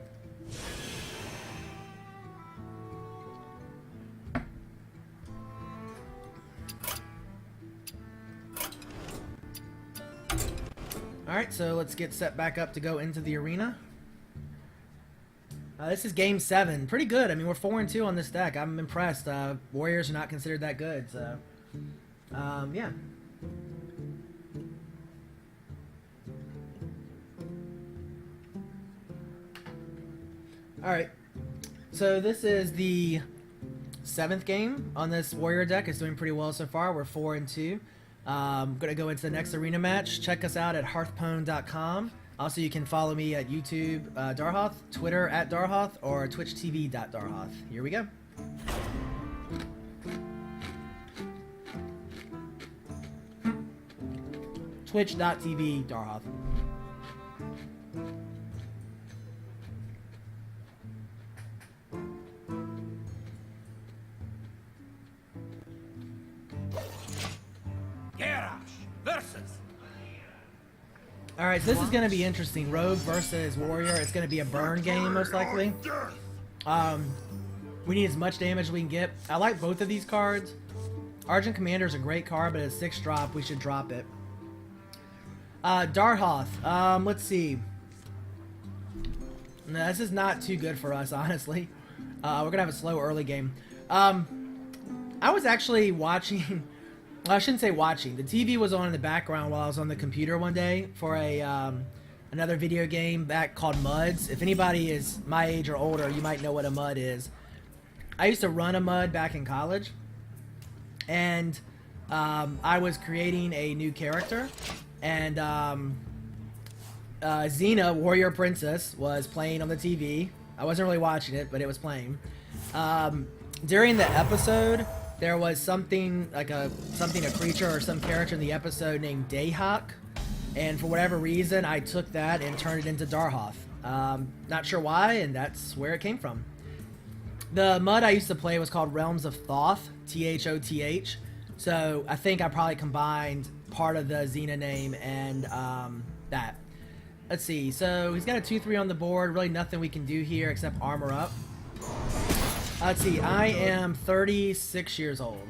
Alright, so let's get set back up to go into the arena. This is game 7. Pretty good. I mean, we're 4-2 on this deck. I'm impressed. Warriors are not considered that good, so... yeah. Alright. So this is the 7th game on this Warrior deck. It's doing pretty well so far. We're 4-2. I'm going to go into the next arena match. Check us out at hearthstone.com. Also, you can follow me at YouTube, Darhoth, Twitter at Darhoth, or twitchtv.darhoth. Here we go. Twitch.tv Darhoth. Alright, so this is going to be interesting. Rogue versus Warrior. It's going to be a burn game, most likely. We need as much damage as we can get. I like both of these cards. Argent Commander is a great card, but at a 6 drop, we should drop it. Darhoth. Let's see. No, this is not too good for us, honestly. We're going to have a slow early game. I was actually watching... Well, I shouldn't say watching. The TV was on in the background while I was on the computer one day for a another video game back called Muds. If anybody is my age or older, you might know what a Mud is. I used to run a Mud back in college, and I was creating a new character, and Xena, Warrior Princess, was playing on the TV. I wasn't really watching it, but it was playing. During the episode, there was something like a creature or some character in the episode named Dayhawk, and for whatever reason I took that and turned it into Darhoth. Not sure why, and that's where it came from. The Mud I used to play was called Realms of Thoth, Thoth. So I think I probably combined part of the Xena name and that. Let's see. So he's got a 2/3 on the board. Really nothing we can do here except armor up. Let's see, I am 36 years old.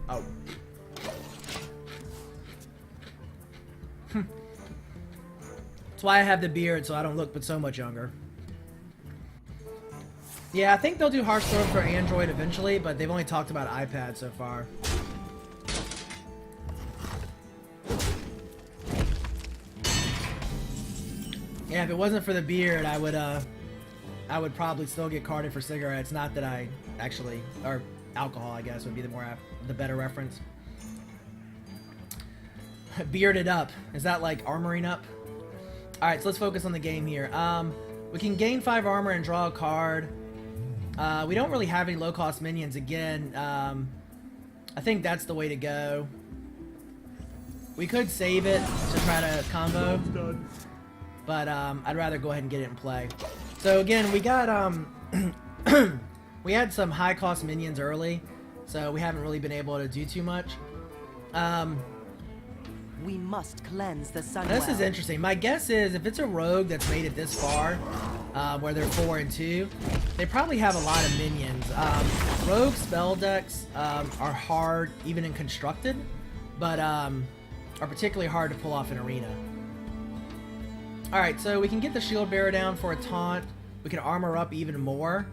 Oh. That's why I have the beard, so I don't look but so much younger. Yeah, I think they'll do Hearthstone for Android eventually, but they've only talked about iPad so far. Yeah, if it wasn't for the beard, I would probably still get carded for cigarettes. Not that I actually, or alcohol, I guess, would be the better reference. Bearded up. Is that like armoring up? All right, so let's focus on the game here. We can gain 5 armor and draw a card. We don't really have any low-cost minions. Again, I think that's the way to go. We could save it to try to combo. But I'd rather go ahead and get it in play. So again, we got we had some high cost minions early, so we haven't really been able to do too much. We must cleanse the sun. This is interesting. My guess is if it's a rogue that's made it this far, where they're 4-2, they probably have a lot of minions. Rogue spell decks are hard even in constructed, but are particularly hard to pull off in arena. Alright, so we can get the shield bearer down for a taunt. We can armor up even more.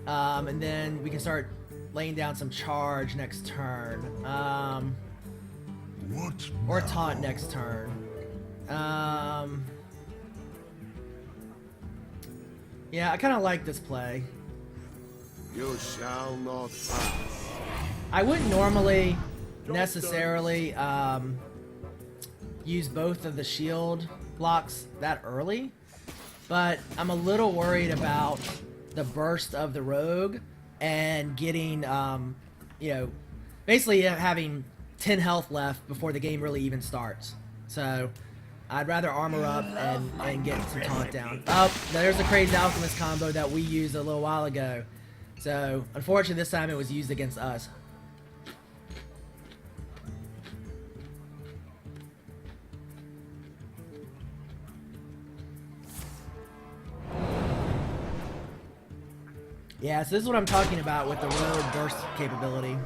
And then we can start laying down some charge next turn. Or taunt next turn. Yeah, I kind of like this play. You shall not pass. I wouldn't normally necessarily use both of the shield blocks that early, but I'm a little worried about the burst of the rogue and getting, you know, basically having 10 health left before the game really even starts. So I'd rather armor up and get some taunt down. Oh, there's a Crazed Alchemist combo that we used a little while ago. So unfortunately this time it was used against us. Yeah, so this is what I'm talking about with the rogue burst capability.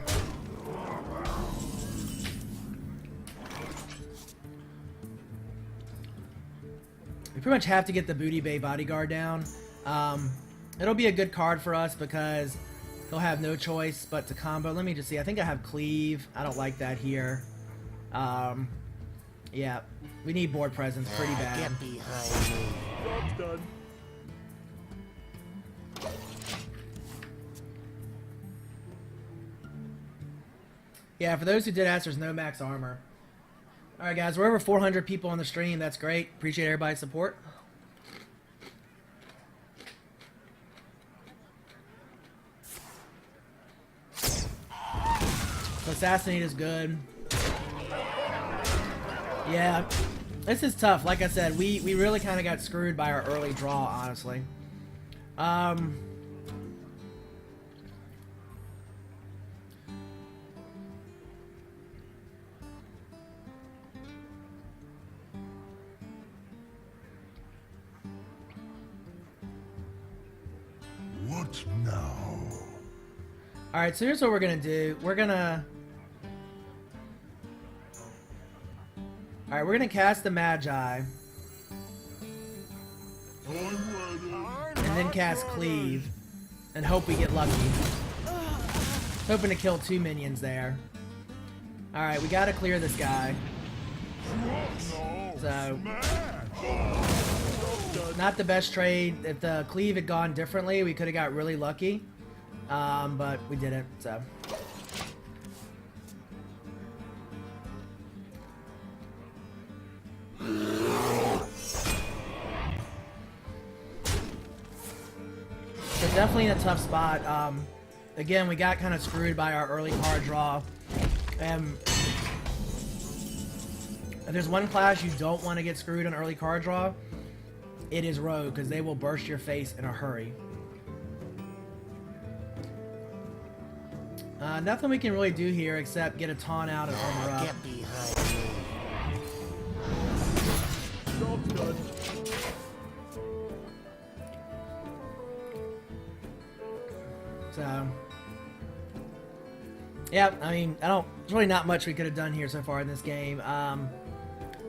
We pretty much have to get the Booty Bay Bodyguard down. It'll be a good card for us because he'll have no choice but to combo. Let me just see. I think I have Cleave. I don't like that here. Yeah, we need board presence pretty bad. Get behind me. Job's done. Yeah, for those who did ask, there's no max armor. Alright guys, we're over 400 people on the stream. That's great. Appreciate everybody's support. So Assassinate is good. Yeah, this is tough. Like I said, we really kind of got screwed by our early draw, honestly. What now? Alright, so here's what we're gonna do. We're gonna cast the Magi. And then cast Cleave. And hope we get lucky. Hoping to kill 2 minions there. Alright, we gotta clear this guy. So not the best trade. If the Cleave had gone differently, we could have got really lucky. But we didn't, so. So definitely in a tough spot. Again, we got kind of screwed by our early card draw. And if there's one class you don't want to get screwed on early card draw, it is Rogue, because they will burst your face in a hurry. Nothing we can really do here except get a taunt out and armor up. Get behind me. Job's done. So, yeah, I mean, there's really not much we could have done here so far in this game.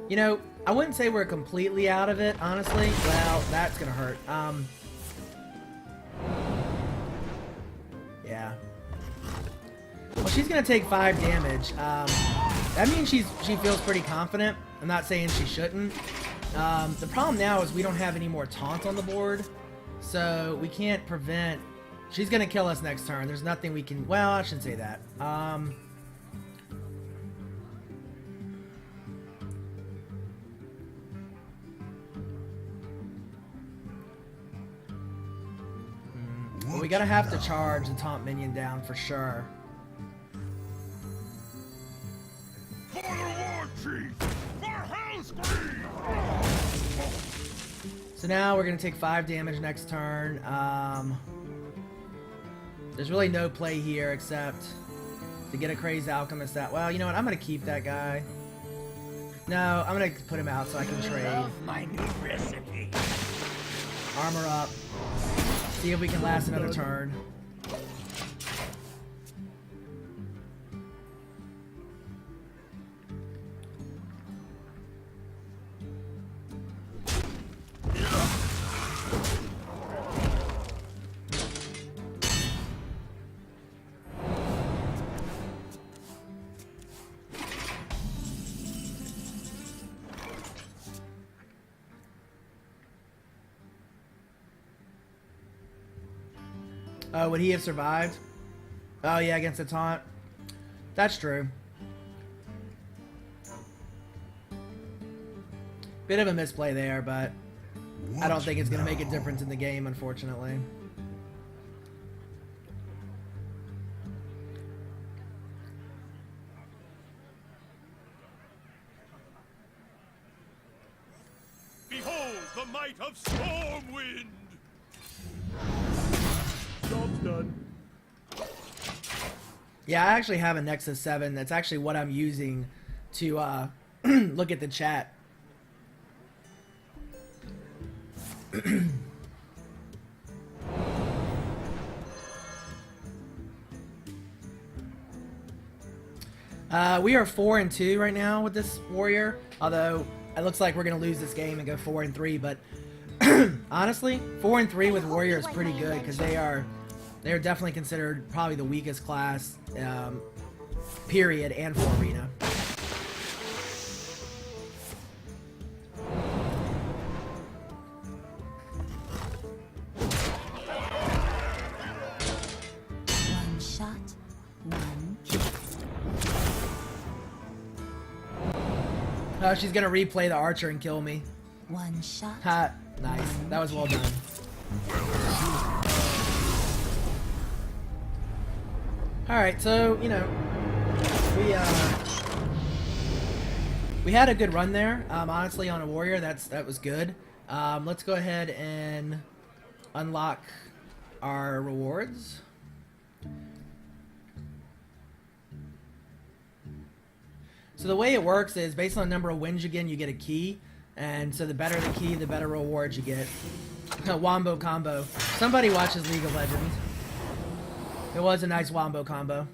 You know, I wouldn't say we're completely out of it, honestly. Well, that's gonna hurt. Yeah. Well, she's gonna take 5 damage. That means she feels pretty confident. I'm not saying she shouldn't. The problem now is we don't have any more taunt on the board, so we can't prevent. She's gonna kill us next turn. There's nothing we can. Well, I shouldn't say that. Well, we gotta have to charge the taunt minion down for sure. For the Lord Chief! For Hellscream! So now we're gonna take 5 damage next turn. There's really no play here except to get a Crazed Alchemist that. Well, you know what? I'm gonna keep that guy. No, I'm gonna put him out so I can trade. My new recipe. Armor up. See if we can last another turn. Oh, would he have survived? Oh yeah, against the taunt. That's true. Bit of a misplay there, but I don't think it's going to make a difference in the game, unfortunately. might of Stormwind! Job's done. Yeah, I actually have a Nexus 7. That's actually what I'm using to look at the chat. We are 4-2 right now with this warrior, although it looks like we're gonna lose this game and go 4-3. But honestly, 4-3 with warrior is pretty good because they're definitely considered probably the weakest class, period, and for arena. One shot, one kill. Oh, she's gonna replay the archer and kill me. One shot. Ha, nice. That was well done. Alright, so, you know, we had a good run there. Honestly, on a warrior, that was good. Let's go ahead and unlock our rewards. So the way it works is based on the number of wins you get, you get a key. And so the better the key, the better rewards you get. Wombo combo. Somebody watches League of Legends. It was a nice wombo combo.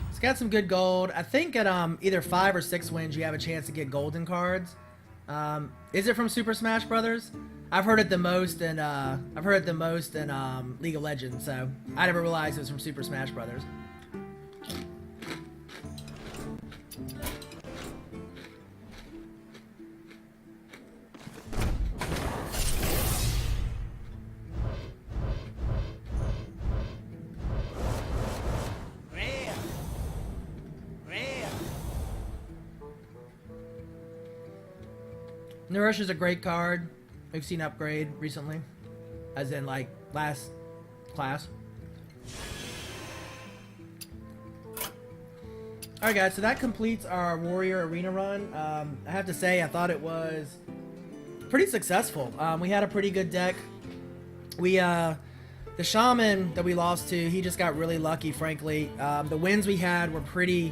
It's got some good gold. I think at either 5 or 6 wins you have a chance to get golden cards. Is it from Super Smash Brothers? I've heard it the most in League of Legends, so I never realized it was from Super Smash Brothers. Nourish is a great card. We've seen upgrade recently, as in like last class. Alright guys, so that completes our warrior arena run. I have to say I thought it was pretty successful. We had a pretty good deck. The shaman that we lost to, he just got really lucky, frankly. The wins we had were pretty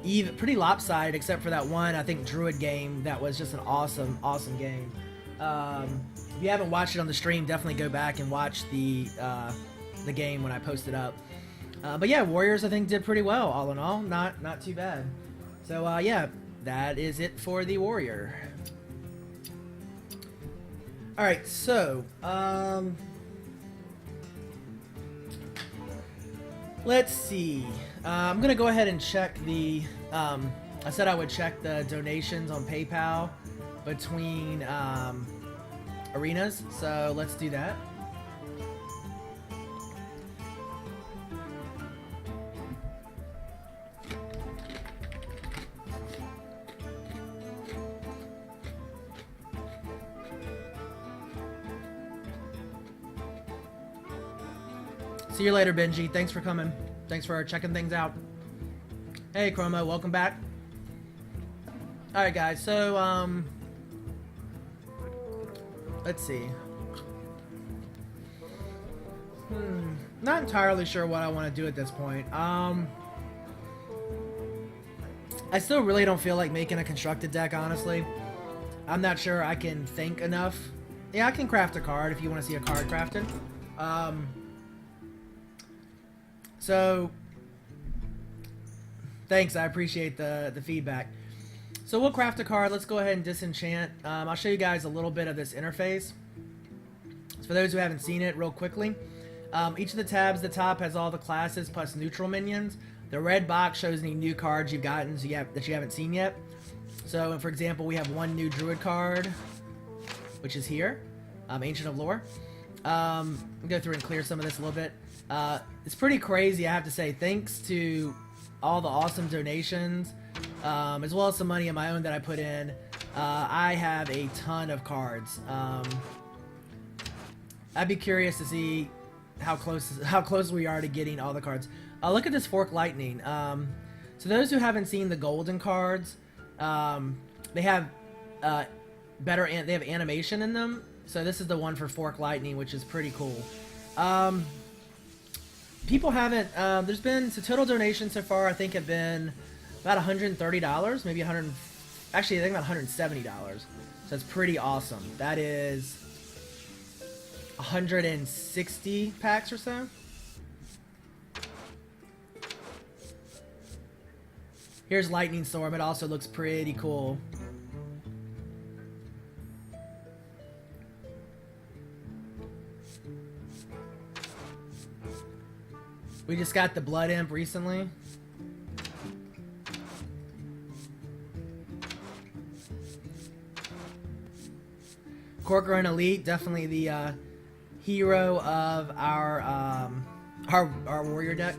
lopsided, except for that one, I think, Druid game that was just an awesome game. If you haven't watched it on the stream, definitely go back and watch the game when I post it up. But yeah, Warriors I think did pretty well, all in all, not too bad. So yeah, that is it for the Warrior. All right, so let's see. I'm gonna go ahead and check the. I said I would check the donations on PayPal between arenas, so let's do that. See you later, Benji. Thanks for coming. Thanks for checking things out. Hey, Chromo, welcome back. Alright, guys, so, let's see. Not entirely sure what I want to do at this point. I still really don't feel like making a constructed deck, honestly. I'm not sure I can think enough. Yeah, I can craft a card if you want to see a card crafted. So, thanks, I appreciate the feedback. So we'll craft a card. Let's go ahead and disenchant. I'll show you guys a little bit of this interface. So for those who haven't seen it, real quickly. Each of the tabs at the top has all the classes plus neutral minions. The red box shows any new cards you've gotten that you haven't seen yet. So, for example, we have one new Druid card, which is here, Ancient of Lore. I'll go through and clear some of this a little bit. It's pretty crazy, I have to say. Thanks to all the awesome donations, as well as some money of my own that I put in, I have a ton of cards. I'd be curious to see how close we are to getting all the cards. Look at this Fork Lightning. So those who haven't seen the golden cards, they have they have animation in them. So this is the one for Fork Lightning, which is pretty cool. People haven't. There's been total donations so far. I think have been about $130, maybe 100. Actually, I think about $170. So it's pretty awesome. That is 160 packs or so. Here's Lightning Storm. It also looks pretty cool. We just got the Blood Imp recently. Corcoran Elite, definitely the hero of our warrior deck.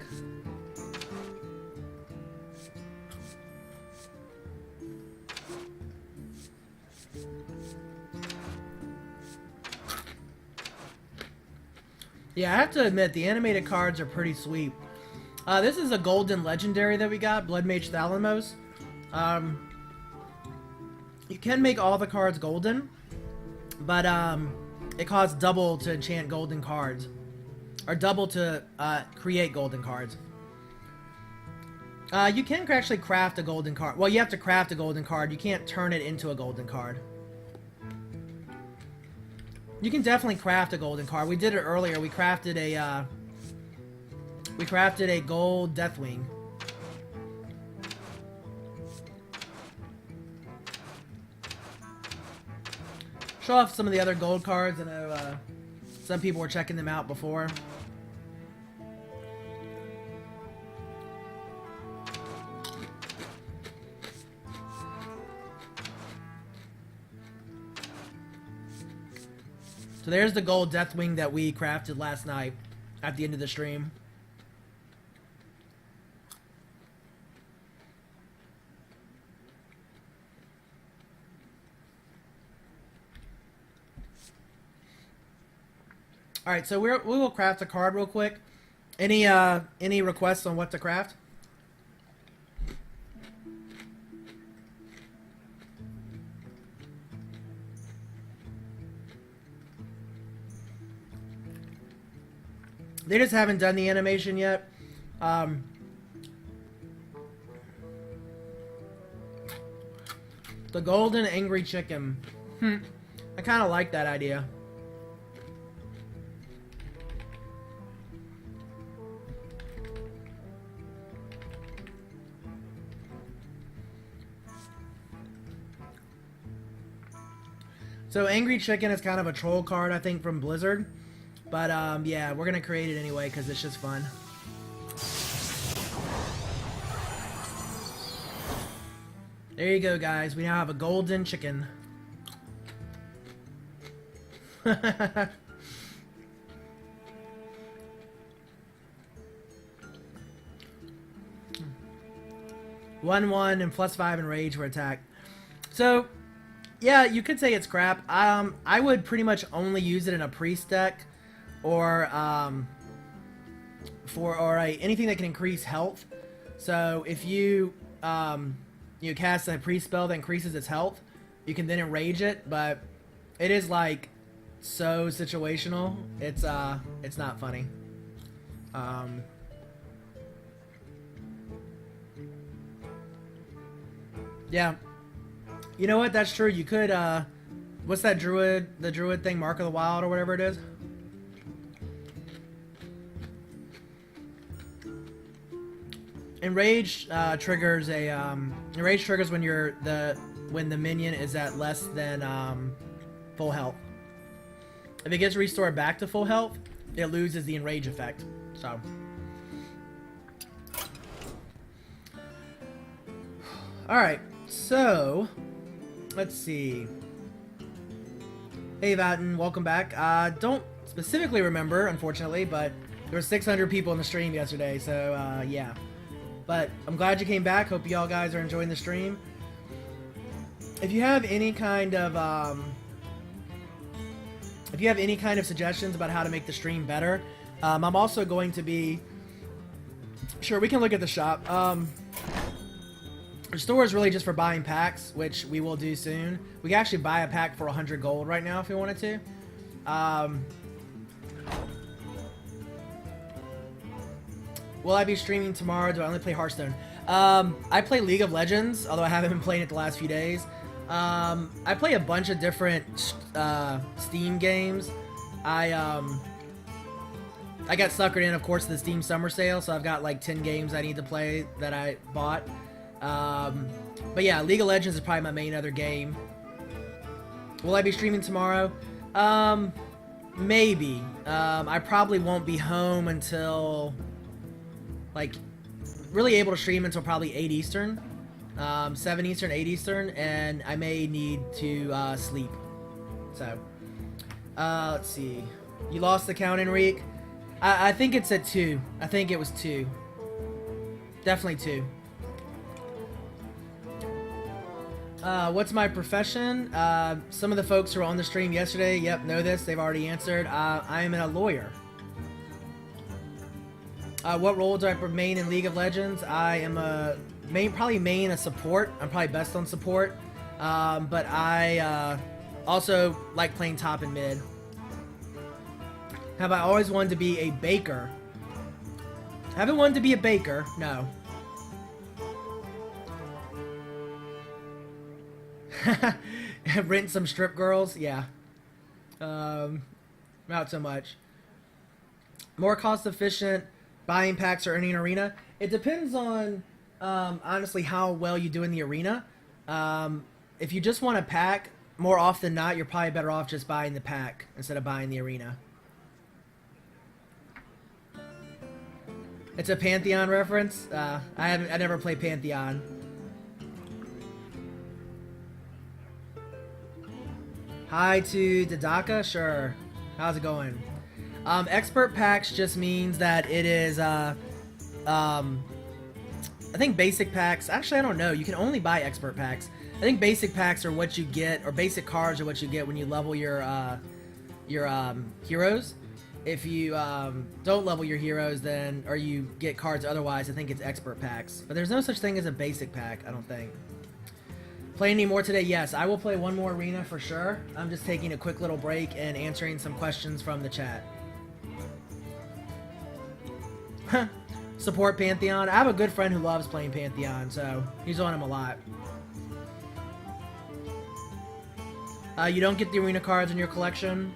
Yeah, I have to admit, the animated cards are pretty sweet. This is a golden legendary that we got, Blood Mage Thalamos. You can make all the cards golden, but it costs double to enchant golden cards. Or double to create golden cards. You can actually craft a golden card. Well, you have to craft a golden card. You can't turn it into a golden card. You can definitely craft a golden card. We did it earlier. We crafted a gold Deathwing. Show off some of the other gold cards. I know some people were checking them out before. So there's the gold Deathwing that we crafted last night at the end of the stream. All right, so we will craft a card real quick. Any requests on what to craft? They just haven't done the animation yet. The golden angry chicken. I kind of like that idea. So Angry Chicken is kind of a troll card, I think, from Blizzard. But, yeah, we're going to create it anyway because it's just fun. There you go, guys. We now have a golden chicken. (1/1) and +5 in rage for attack. So, yeah, you could say it's crap. I would pretty much only use it in a priest deck, or anything that can increase health. So if you you cast a priest spell that increases its health, you can then enrage it. But it is like so situational. It's not funny. Yeah. You know what? That's true. You could, what's that the druid thing? Mark of the Wild or whatever it is? Enrage triggers enrage triggers when when the minion is at less than full health. If it gets restored back to full health, it loses the enrage effect. So. Alright, so let's see. Hey Vatten, welcome back. Don't specifically remember, unfortunately, but there were 600 people in the stream yesterday, so yeah. But I'm glad you came back. Hope you all guys are enjoying the stream. If you have any kind of suggestions about how to make the stream better, I'm also going to be. Sure, we can look at the shop. The store is really just for buying packs, which we will do soon. We can actually buy a pack for 100 gold right now if we wanted to. Will I be streaming tomorrow? Do I only play Hearthstone? I play League of Legends, although I haven't been playing it the last few days. I play a bunch of different Steam games. I got suckered in, of course, to the Steam Summer Sale, so I've got like 10 games I need to play that I bought. But yeah, League of Legends is probably my main other game. Will I be streaming tomorrow? Maybe. I probably won't be home until, like, really able to stream until probably 8 Eastern. 7 Eastern, 8 Eastern, and I may need to sleep. So, let's see. You lost the count, Enrique? I think it's at 2. I think it was 2. Definitely 2. What's my profession? Some of the folks who were on the stream yesterday, yep, know this. They've already answered. I am a lawyer. What role do I main in League of Legends? I am a probably main a support. I'm probably best on support. But I also like playing top and mid. Have I always wanted to be a baker? Haven't wanted to be a baker, no. Rent some strip girls, yeah. Not so much. More cost efficient buying packs or earning arena. It depends on honestly how well you do in the arena. If you just want a pack, more often than not, you're probably better off just buying the pack instead of buying the arena. It's a Pantheon reference. I never played Pantheon. Hi to Dodaka, sure. How's it going? Expert packs just means that it is I think basic packs, actually I don't know, you can only buy expert packs. I think basic packs are what you get, or basic cards are what you get when you level your heroes. If you don't level your heroes, then, or you get cards otherwise, I think it's expert packs. But there's no such thing as a basic pack, I don't think. Play any more today? Yes, I will play one more arena for sure. I'm just taking a quick little break and answering some questions from the chat. Support Pantheon. I have a good friend who loves playing Pantheon, so he's on him a lot. You don't get the arena cards in your collection.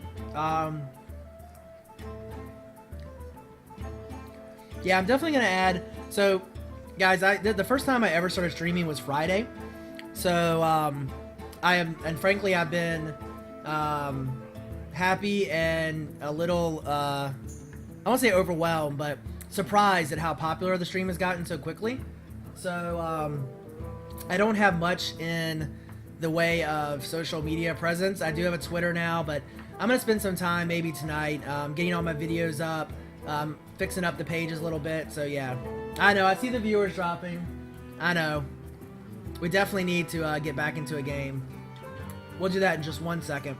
Yeah, I'm definitely gonna add. So, guys, the first time I ever started streaming was Friday. So, and frankly, I've been happy and a little, I won't say overwhelmed, but surprised at how popular the stream has gotten so quickly. So, I don't have much in the way of social media presence. I do have a Twitter now, but I'm gonna spend some time maybe tonight getting all my videos up, fixing up the pages a little bit. So yeah, I know I see the viewers dropping. I know we definitely need to get back into a game. We'll do that in just 1 second.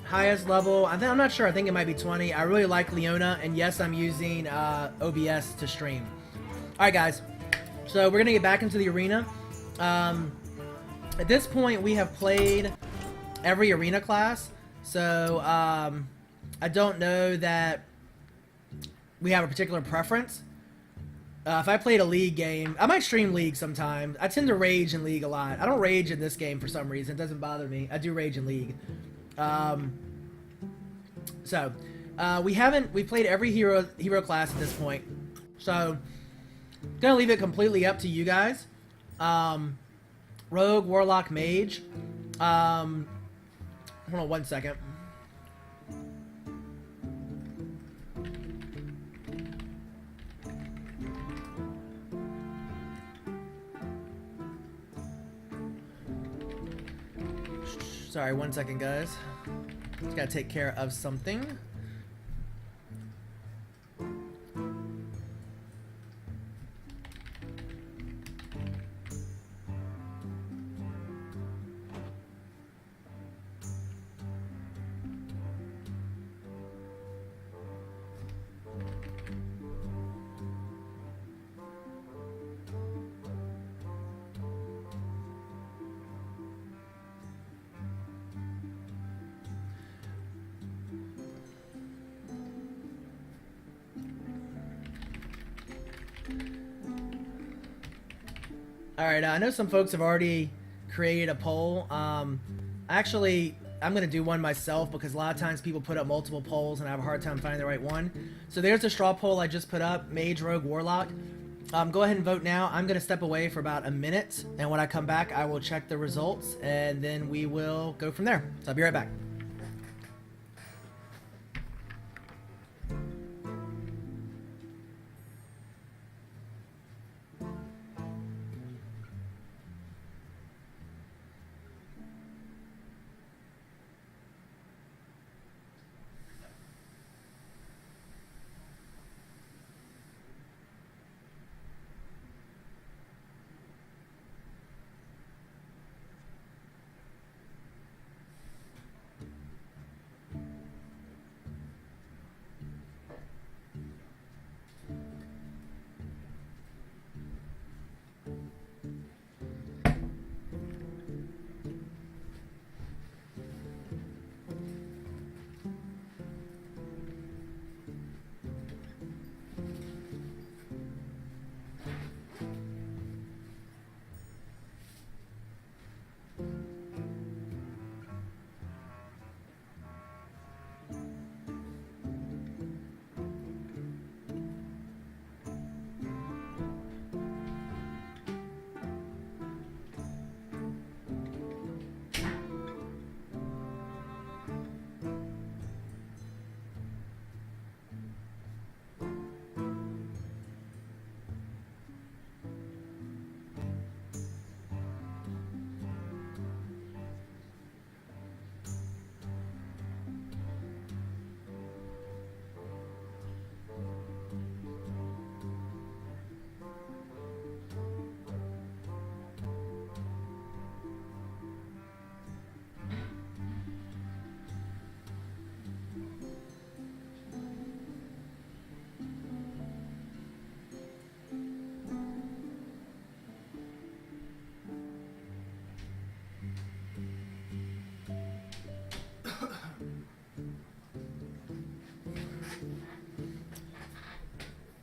Highest level, I'm not sure. I think it might be 20. I really like Leona, and yes, I'm using OBS to stream. All right, guys. So we're gonna get back into the arena. At this point, we have played every arena class, so I don't know that we have a particular preference. If I played a League game, I might stream League sometime. I tend to rage in League a lot. I don't rage in this game for some reason. It doesn't bother me. I do rage in League. We played every hero class at this point. So, gonna leave it completely up to you guys. Rogue, Warlock, Mage. Hold on 1 second. Sorry, 1 second, guys. Just gotta take care of something. Alright, I know some folks have already created a poll. Actually, I'm going to do one myself because a lot of times people put up multiple polls and I have a hard time finding the right one. So there's a straw poll I just put up, Mage, Rogue, Warlock. Go ahead and vote now. I'm going to step away for about a minute, and when I come back, I will check the results, and then we will go from there. So I'll be right back.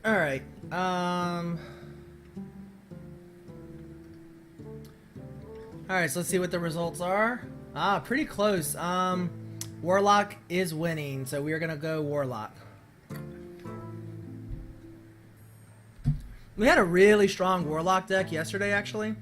Alright, Alright, so let's see what the results are. Pretty close. Warlock is winning, so we're gonna go Warlock. We had a really strong Warlock deck yesterday, actually.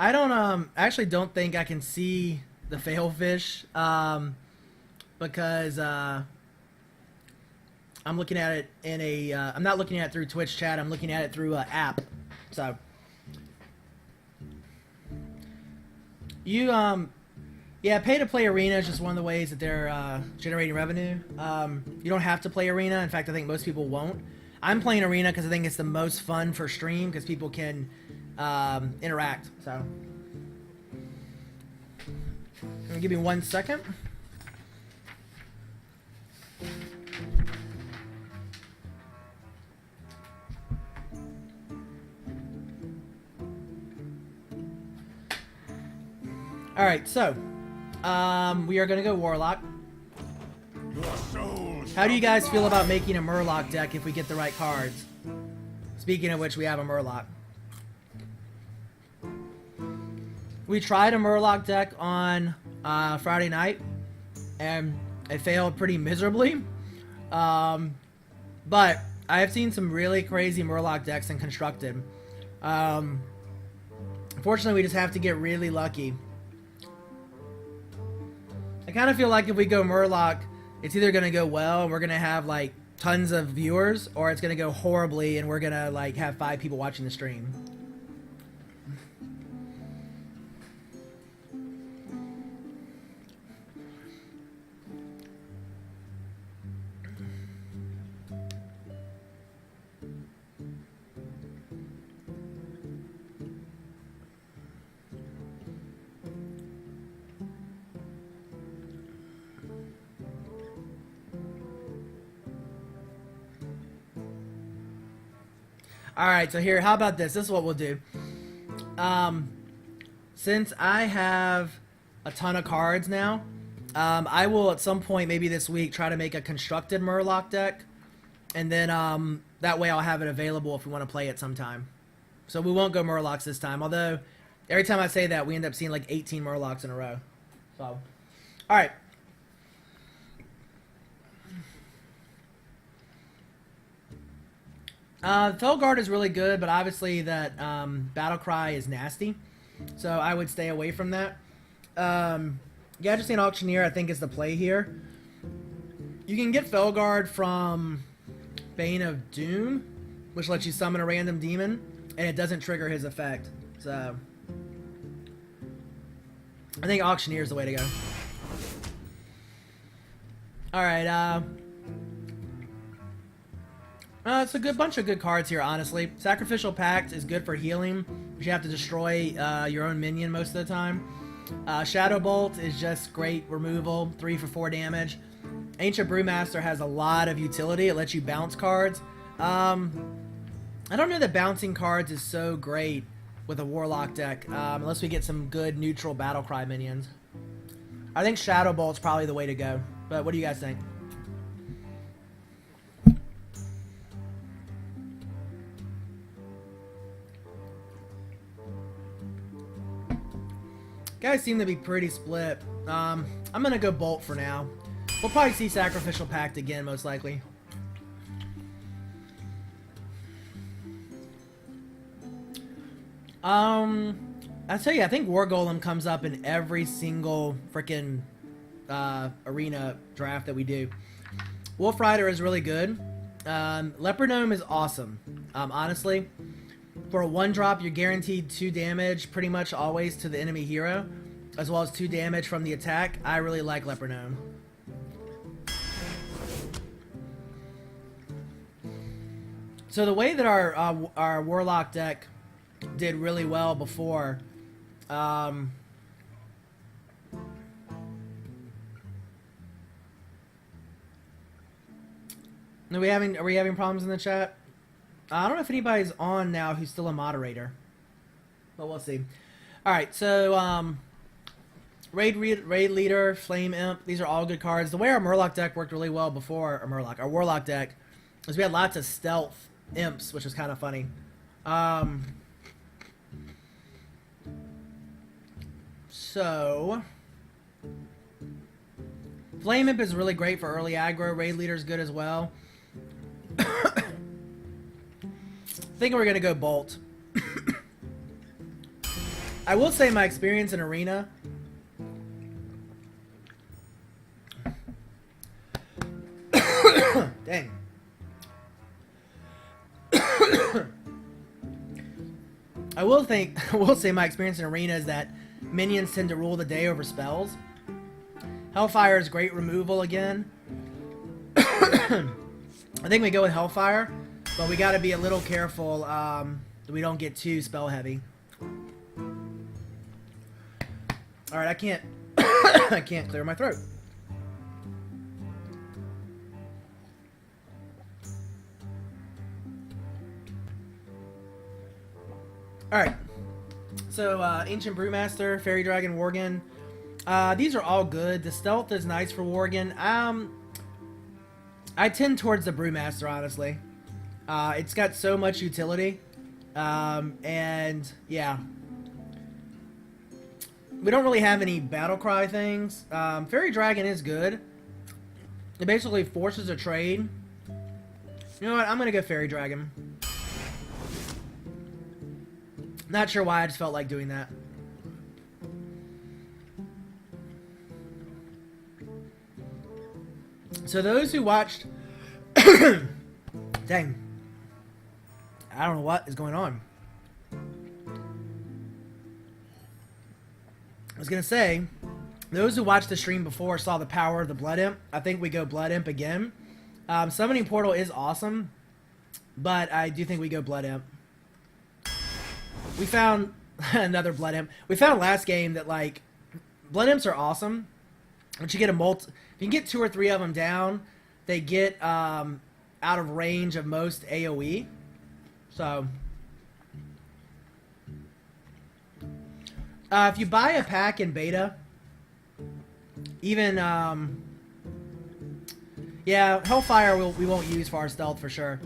I don't, actually don't think I can see the Failfish, because, I'm looking at it in a, I'm not looking at it through Twitch chat, I'm looking at it through an app, so. You, yeah, pay-to-play Arena is just one of the ways that they're, generating revenue. You don't have to play Arena, in fact, I think most people won't. I'm playing Arena because I think it's the most fun for stream, because people can, interact, so. Give me 1 second. Alright, so, we are gonna go Warlock. How do you guys feel about making a Murloc deck if we get the right cards? Speaking of which, we have a Murloc. We tried a Murloc deck on Friday night, and it failed pretty miserably. But I have seen some really crazy Murloc decks in Constructed. Unfortunately, we just have to get really lucky. I kind of feel like if we go Murloc, it's either going to go well and we're going to have like tons of viewers, or it's going to go horribly and we're going to like have 5 people watching the stream. Alright, so here, how about this? This is what we'll do. Since I have a ton of cards now. I will at some point, maybe this week, try to make a constructed Murloc deck, and then that way I'll have it available if we want to play it sometime. So we won't go Murlocs this time, although every time I say that, we end up seeing like 18 Murlocs in a row. So, all right. Felguard is really good, but obviously that Battle Cry is nasty, so I would stay away from that. Gadgetzan Auctioneer, I think, is the play here. You can get Felguard from Bane of Doom, which lets you summon a random demon, and it doesn't trigger his effect. So, I think Auctioneer is the way to go. Alright, it's a good bunch of good cards here, honestly. Sacrificial Pact is good for healing, but you have to destroy your own minion most of the time. Shadow Bolt is just great removal, 3 for 4 damage. Ancient Brewmaster has a lot of utility. It lets you bounce cards. I don't know that bouncing cards is so great with a Warlock deck, unless we get some good neutral Battlecry minions. I think Shadow Bolt's probably the way to go, but what do you guys think? Guys seem to be pretty split. I'm gonna go Bolt for now. We'll probably see Sacrificial Pact again, most likely. I tell you, I think War Golem comes up in every single freaking arena draft that we do. Wolf Rider is really good. Leopard Gnome is awesome. Honestly, for a 1-drop, you're guaranteed 2 damage pretty much always to the enemy hero, as well as 2 damage from the attack. I really like Leopard Gnome. So the way that our Warlock deck did really well before, are we having problems in the chat? I don't know if anybody's on now who's still a moderator, but we'll see. All right, so Raid Leader, Flame Imp, these are all good cards. The way our Murloc deck worked really well before our Warlock deck is we had lots of stealth imps, which was kind of funny. So Flame Imp is really great for early aggro. Raid Leader is good as well. I think we're gonna go Bolt. I will say my experience in Arena. Dang. I will say my experience in Arena is that minions tend to rule the day over spells. Hellfire is great removal again. I think we go with Hellfire, but we got to be a little careful that we don't get too spell heavy. All right, I can't I can't clear my throat. All right. So Ancient Brewmaster, Fairy Dragon, Worgen. These are all good. The stealth is nice for Worgen. I tend towards the Brewmaster, honestly. It's got so much utility. And, yeah. We don't really have any Battlecry things. Fairy Dragon is good. It basically forces a trade. You know what? I'm going to go Fairy Dragon. Not sure why, I just felt like doing that. So those who watched... Dang. I don't know what is going on. I was going to say, those who watched the stream before saw the power of the Blood Imp. I think we go Blood Imp again. Summoning Portal is awesome, but I do think we go Blood Imp. We found another Blood Imp. We found last game that, like, Blood Imps are awesome. But you get if you can get 2 or 3 of them down, they get out of range of most AoE. So, if you buy a pack in beta, Even, yeah, Hellfire we won't use for our stealth for sure.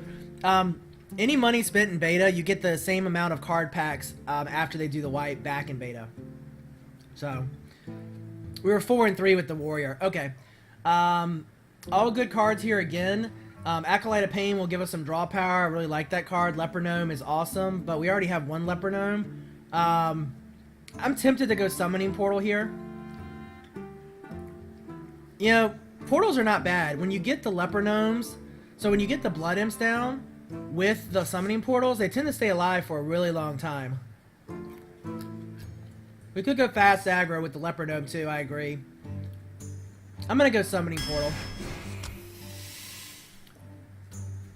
Any money spent in beta, you get the same amount of card packs after they do the wipe back in beta. So, we were 4 and 3 with the Warrior. Okay. All good cards here again. Acolyte of Pain will give us some draw power. I really like that card. Leper Gnome is awesome, but we already have one Leper Gnome. I'm tempted to go Summoning Portal here. You know, portals are not bad. When you get the Leper Gnomes, so when you get the Blood Imps down with the Summoning Portals, they tend to stay alive for a really long time. We could go fast aggro with the Leper Gnome too, I agree. I'm gonna go Summoning Portal.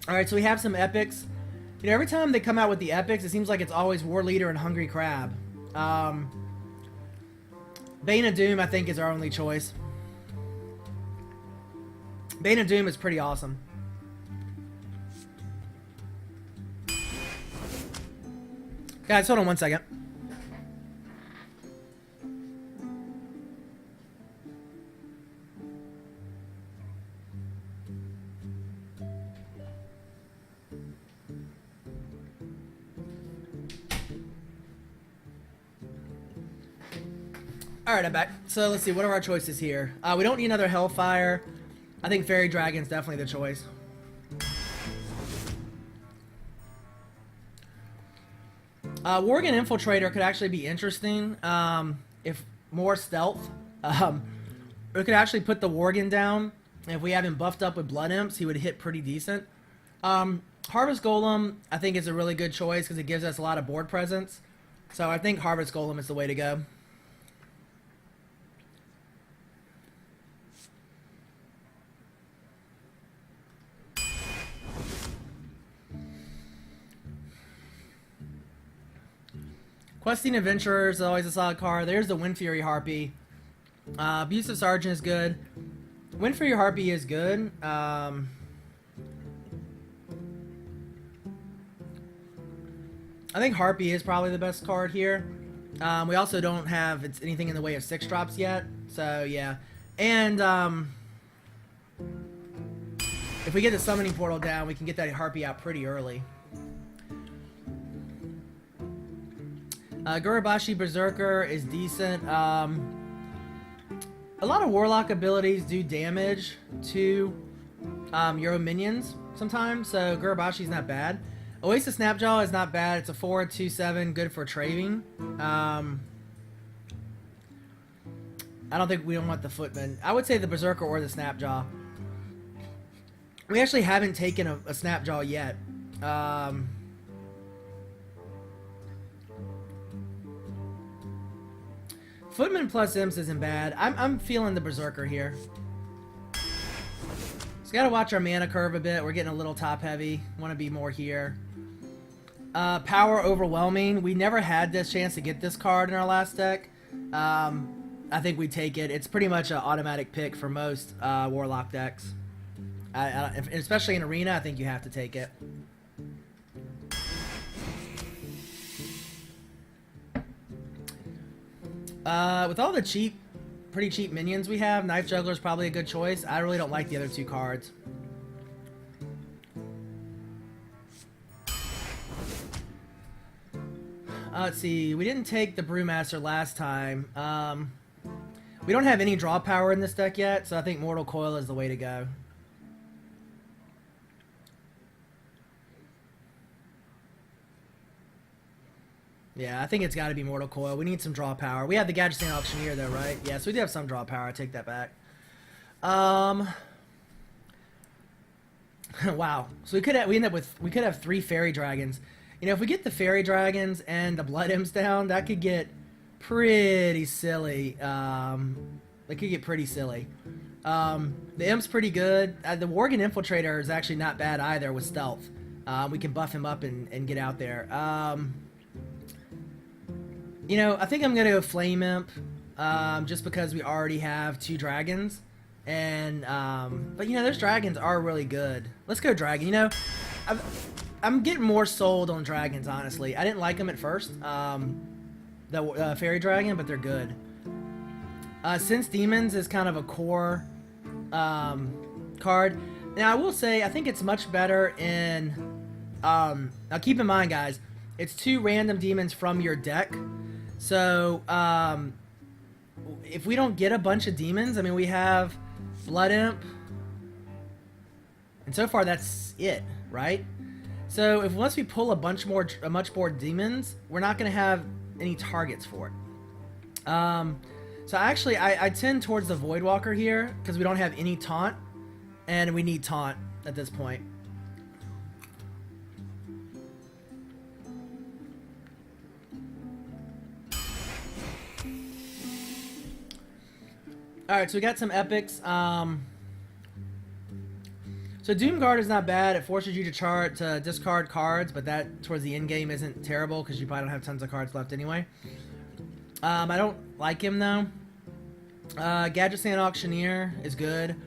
Alright, so we have some epics. You know, every time they come out with the epics, it seems like it's always War Leader and Hungry Crab. Bane of Doom, I think, is our only choice. Bane of Doom is pretty awesome. Guys, hold on one second. Alright, I'm back. So let's see, what are our choices here? We don't need another Hellfire. I think Fairy Dragon's definitely the choice. Worgen Infiltrator could actually be interesting if more stealth. We could actually put the Worgen down. If we have him buffed up with Blood Imps, he would hit pretty decent. Harvest Golem, I think, is a really good choice because it gives us a lot of board presence. So I think Harvest Golem is the way to go. Questing Adventurers is always a solid card. There's the Wind Fury Harpy. Abusive Sergeant is good. Wind Fury Harpy is good. I think Harpy is probably the best card here. We also don't have anything in the way of 6-drops yet. So, yeah. And if we get the Summoning Portal down, we can get that Harpy out pretty early. Gurabashi Berserker is decent. A lot of Warlock abilities do damage to your own minions sometimes, so Gurabashi's not bad. Oasis Snapjaw is not bad. It's a 4/2/7, good for trading. I don't think we don't want the Footman. I would say the Berserker or the Snapjaw. We actually haven't taken a Snapjaw yet. Footman plus Imps isn't bad. I'm feeling the Berserker here. Just gotta watch our mana curve a bit. We're getting a little top heavy. Want to be more here. Power Overwhelming. We never had this chance to get this card in our last deck. I think we take it. It's pretty much an automatic pick for most Warlock decks. Especially in Arena, I think you have to take it. With all the pretty cheap minions we have, Knife Juggler is probably a good choice. I really don't like the other two cards. Let's see. We didn't take the Brewmaster last time. We don't have any draw power in this deck yet, so I think Mortal Coil is the way to go. Yeah, I think it's got to be Mortal Coil. We need some draw power. We have the Gadgetzan Auctioneer though, right? Yeah, so we do have some draw power. I take that back. Wow. So we could have 3 Fairy Dragons. You know, if we get the Fairy Dragons and the Blood Imps down, that could get pretty silly. It could get pretty silly. The Imp's pretty good. The Worgen Infiltrator is actually not bad either with stealth. We can buff him up and get out there. You know, I think I'm gonna go Flame Imp, just because we already have 2 dragons, and but you know, those dragons are really good. Let's go dragon. You know, I'm getting more sold on dragons, honestly. I didn't like them at first, the fairy dragon, but they're good. Since Demons is kind of a core card. Now I will say I think it's much better in now keep in mind guys, it's 2 random demons from your deck. So if we don't get a bunch of demons, I mean we have Blood Imp, and so far that's it, right? So if once we pull a much more demons, we're not going to have any targets for it. So actually I tend towards the Voidwalker here because we don't have any taunt, and we need taunt at this point. Alright, so we got some epics. So Doomguard is not bad. It forces you to discard cards, but that towards the end game isn't terrible because you probably don't have tons of cards left anyway. I don't like him though. Gadget Sand Auctioneer is good.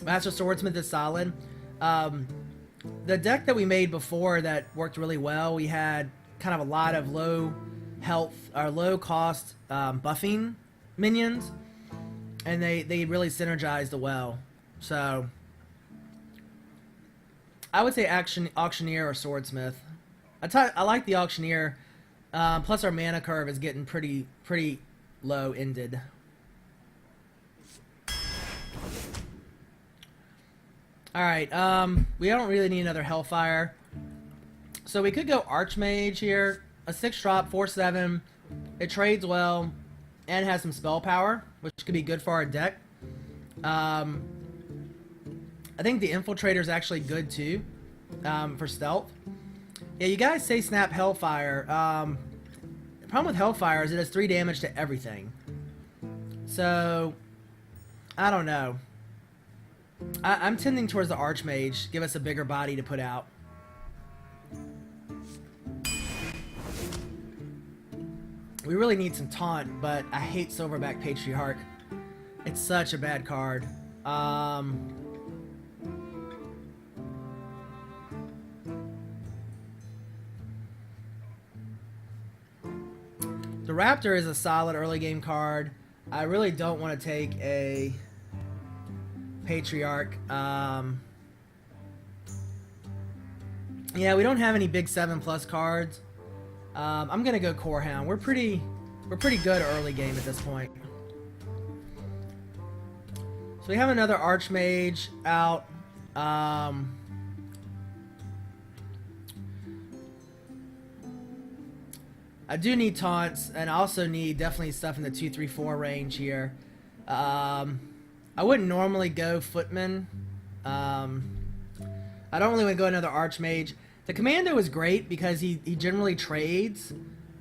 Master Swordsmith is solid. The deck that we made before that worked really well, we had kind of a lot of low health or low cost buffing minions, and they really synergized well. So I would say Auctioneer or Swordsmith. I like the Auctioneer. Plus our mana curve is getting pretty low ended. Alright, we don't really need another Hellfire. So we could go Archmage here. A 6-drop, 4/7. It trades well and has some spell power, which could be good for our deck. I think the Infiltrator is actually good too, for stealth. Yeah, you guys say snap Hellfire. The problem with Hellfire is it does 3 damage to everything. So, I don't know. I'm tending towards the Archmage. Give us a bigger body to put out. We really need some taunt, but I hate Silverback Patriarch. It's such a bad card. The Raptor is a solid early game card. I really don't want to take a Patriarch. Yeah, we don't have any big 7+ cards. I'm gonna go Corehound. We're pretty good early game at this point. So we have another Archmage out. I do need taunts, and I also need definitely stuff in the 2, 3, 4 range here. I wouldn't normally go Footman. I don't really want to go another Archmage. The Commando is great because he generally trades.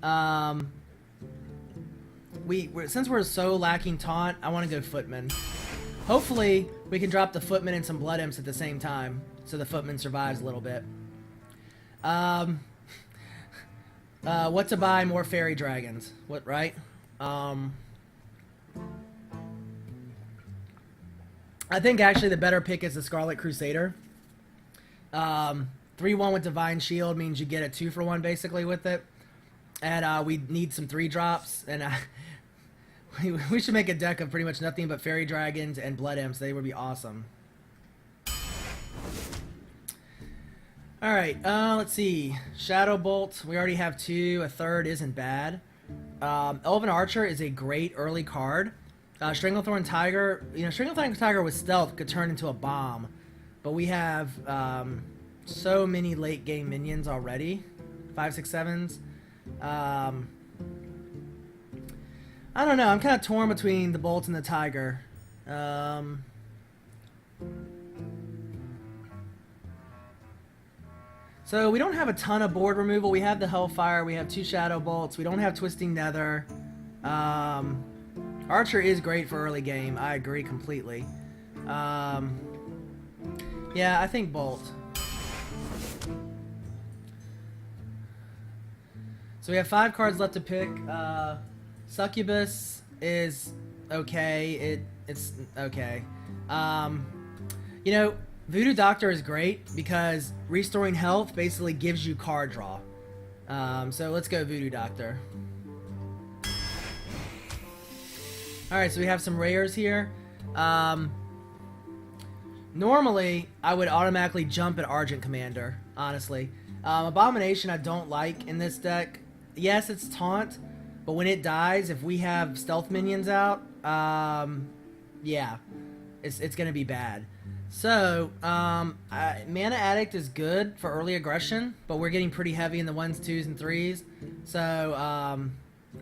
Since we're so lacking taunt, I want to go Footman. Hopefully, we can drop the Footman and some Blood Imps at the same time, so the Footman survives a little bit. What to buy? More Fairy Dragons. What, right? I think actually the better pick is the Scarlet Crusader. 3/1 with Divine Shield means you get a 2-for-1 basically with it. And we need some 3-drops. And we should make a deck of pretty much nothing but Fairy Dragons and Blood Imps. They would be awesome. Alright, let's see. Shadow Bolt, we already have 2. A 3rd isn't bad. Elven Archer is a great early card. Stranglethorn Tiger, Stranglethorn Tiger with stealth could turn into a bomb. But we have so many late game minions already. 5, 6, 7s. I don't know, I'm kind of torn between the Bolt and the Tiger. So we don't have a ton of board removal. We have the Hellfire, we have 2 Shadow Bolts, we don't have Twisting Nether. Archer is great for early game, I agree completely. Yeah, I think Bolt. So we have 5 cards left to pick. Succubus is okay. It's okay. Voodoo Doctor is great because restoring health basically gives you card draw. So let's go Voodoo Doctor. Alright, so we have some rares here. Normally, I would automatically jump at Argent Commander, honestly. Abomination I don't like in this deck. Yes, it's taunt, but when it dies, if we have stealth minions out, yeah, it's gonna be bad. So, Mana Addict is good for early aggression, but we're getting pretty heavy in the 1s, 2s, and 3s. So,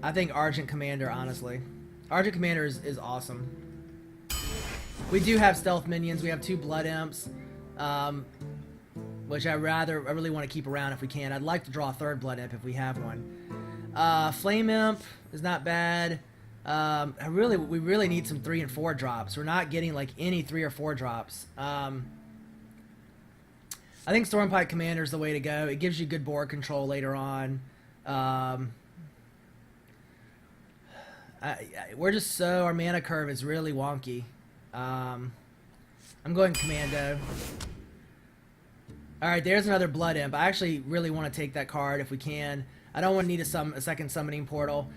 I think Argent Commander, honestly. Argent Commander is awesome. We do have stealth minions. We have 2 Blood Imps, which I really want to keep around if we can. I'd like to draw a 3rd Blood Imp if we have one. Flame Imp is not bad. We really need some 3 and 4 drops. We're not getting like any 3 or 4 drops. I think Stormpike Commander is the way to go. It gives you good board control later on. We're just so, our mana curve is really wonky. I'm going Commando. Alright, there's another Blood Imp. I actually really want to take that card if we can. I don't want to need a second summoning portal.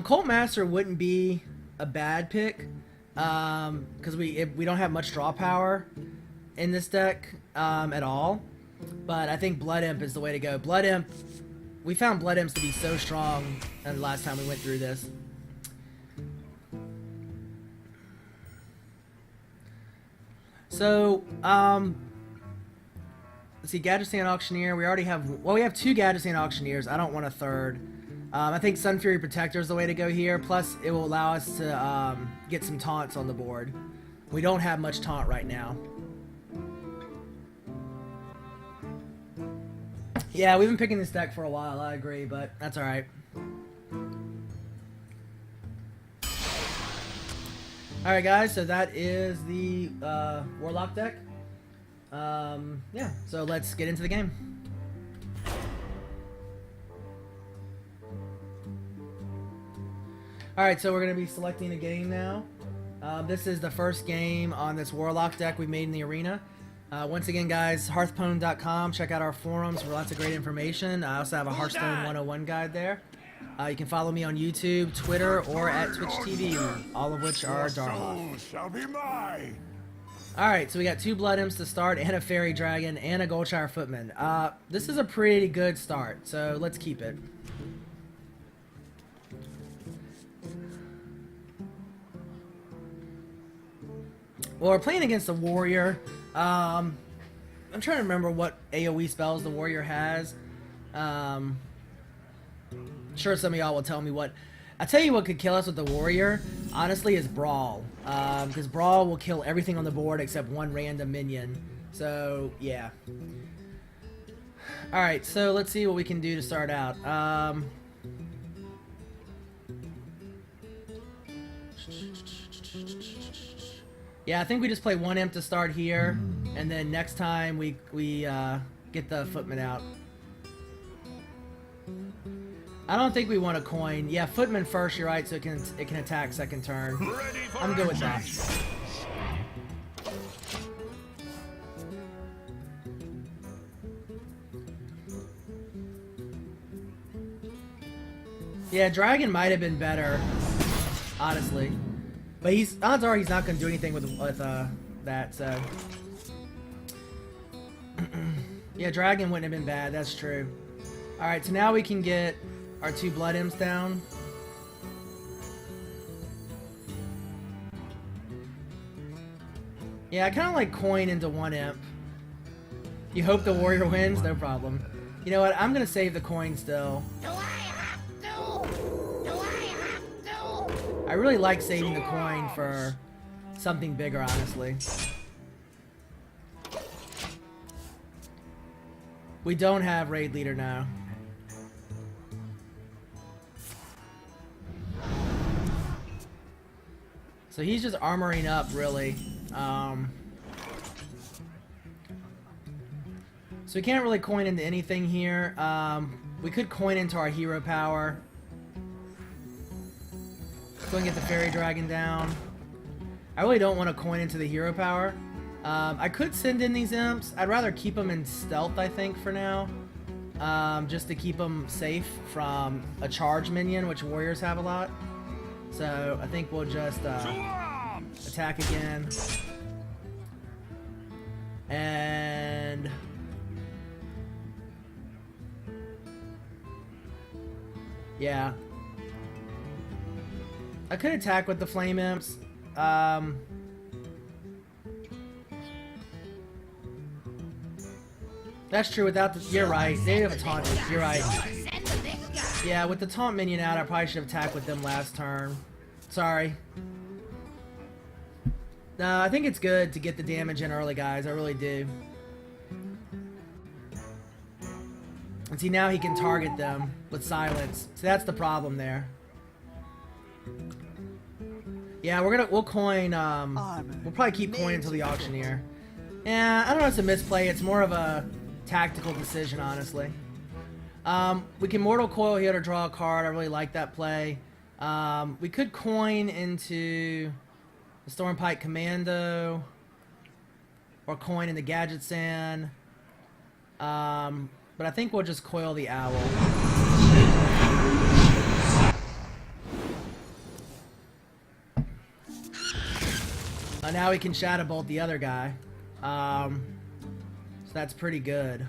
Cult Master wouldn't be a bad pick, because we don't have much draw power in this deck at all. But I think Blood Imp is the way to go. Blood Imp, we found Blood Imps to be so strong the last time we went through this. So, let's see, Gadgetzan Auctioneer. We already have, well, we have 2 Gadgetzan Auctioneers. I don't want a 3rd. I think Sun Fury Protector is the way to go here. Plus, it will allow us to get some taunts on the board. We don't have much taunt right now. Yeah, we've been picking this deck for a while, I agree, but that's alright. Alright guys, so that is the Warlock deck. Yeah, so let's get into the game. Alright, so we're going to be selecting a game now. This is the first game on this Warlock deck we made in the arena. Once again, guys, hearthstone.com. Check out our forums for lots of great information. I also have a Hearthstone 101 guide there. You can follow me on YouTube, Twitter, or at Twitch TV, all of which are Darhoff. Shall be mine. Alright, so we got 2 Blood Imps to start, and a Fairy Dragon, and a Goldshire Footman. This is a pretty good start, so let's keep it. Well, we're playing against a Warrior. I'm trying to remember what AoE spells the Warrior has. I'm sure some of y'all will tell me what. I'll tell you what could kill us with the Warrior, honestly, is Brawl. Because Brawl will kill everything on the board except one random minion. So, yeah. Alright, so let's see what we can do to start out. Yeah, I think we just play 1 imp to start here, and then next time we get the Footman out. I don't think we want a coin. Yeah, Footman first, you're right, so it can attack second turn. I'm good with that. Yeah, Dragon might have been better, honestly. But odds are he's not going to do anything with that, so. Yeah, Dragon wouldn't have been bad, that's true. Alright, so now we can get our 2 Blood Imps down. Yeah, I kind of like coin into 1 imp. You hope the Warrior wins? No problem. You know what? I'm going to save the coin still. I really like saving the coin for something bigger, honestly. We don't have Raid Leader now. So he's just armoring up, really. So we can't really coin into anything here. We could coin into our hero power. Go and get the Fairy Dragon down. I really don't want to coin into the hero power. I could send in these imps. I'd rather keep them in stealth, I think, for now. Just to keep them safe from a charge minion, which warriors have a lot. So I think we'll just To arms! attack again. And yeah, I could attack with the flame imps. That's true. Without the, you're right. They have a taunt. You're right. Yeah, with the taunt minion out, I probably should have attacked with them last turn. Sorry. No, I think it's good to get the damage in early, guys. I really do. And see, now he can target them with silence. So that's the problem there. Yeah, we'll coin, we'll probably keep coin until the auctioneer. Yeah, I don't know if it's a misplay. It's more of a tactical decision, honestly. We can Mortal Coil here to draw a card. I really like that play. We could coin into the Stormpike Commando, or coin in the Gadget Sand. But I think we'll just coil the Owl. Now we can Shadow Bolt the other guy. So that's pretty good.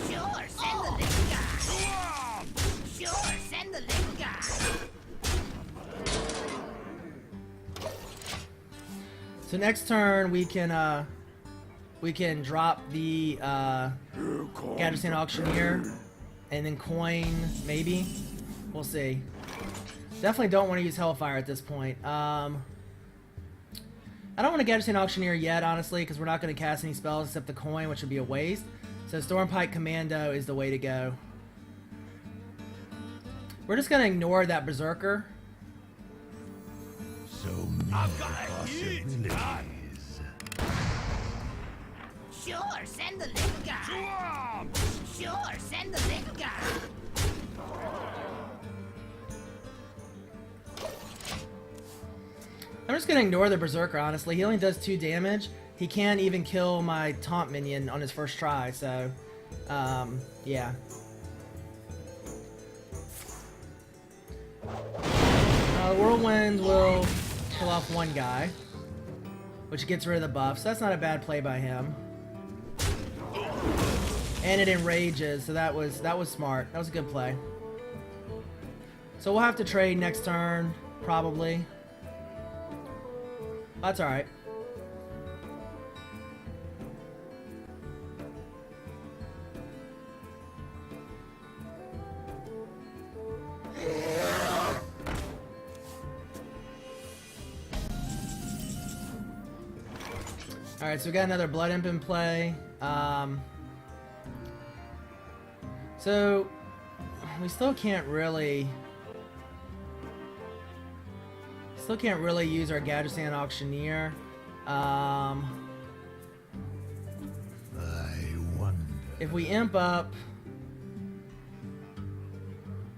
Sure, send the little guy. Sure, send the little guy. So next turn we can drop the Gadgetzan Auctioneer and then coin, maybe. We'll see. Definitely don't want to use Hellfire at this point. I don't want to Gadgetzan Auctioneer yet, honestly, because we're not going to cast any spells except the coin, which would be a waste. So Stormpike Commando is the way to go. We're just going to ignore that Berserker. So many possibilities. Sure, send the little To guy. arms! Sure, send the little guy. I'm just going to ignore the Berserker, honestly. He only does 2 damage. He can't even kill my taunt minion on his first try, so yeah. Whirlwind will kill off one guy, which gets rid of the buff, so that's not a bad play by him. And it enrages, so that was smart. That was a good play. So we'll have to trade next turn, probably. That's alright. Alright, so we got another Blood Imp in play. So we still can't really use our Gadgetzan Auctioneer. I wonder. If we imp up,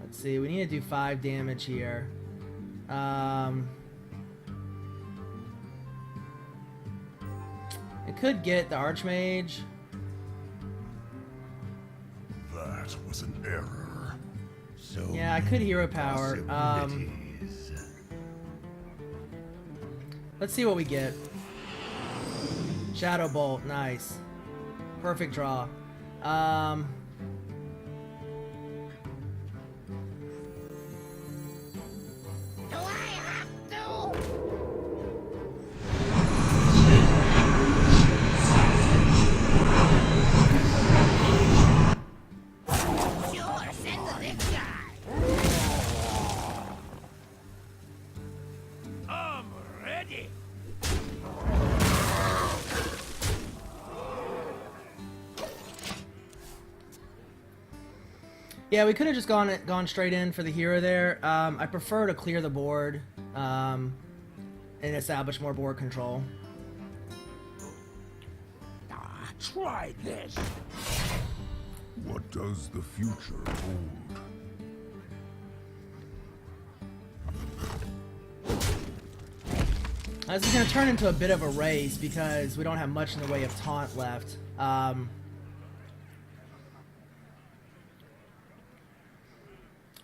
let's see, we need to do 5 damage here. It could get the Archmage. That was an error. So Yeah, I could hero power. possibilities. Let's see what we get. Shadow Bolt, nice. Perfect draw. Do I have to? Sure, send the little guy. I'm ready. Yeah, we could have just gone straight in for the hero there. I prefer to clear the board and establish more board control. Try this. What does the future hold? This is going to turn into a bit of a race because we don't have much in the way of taunt left.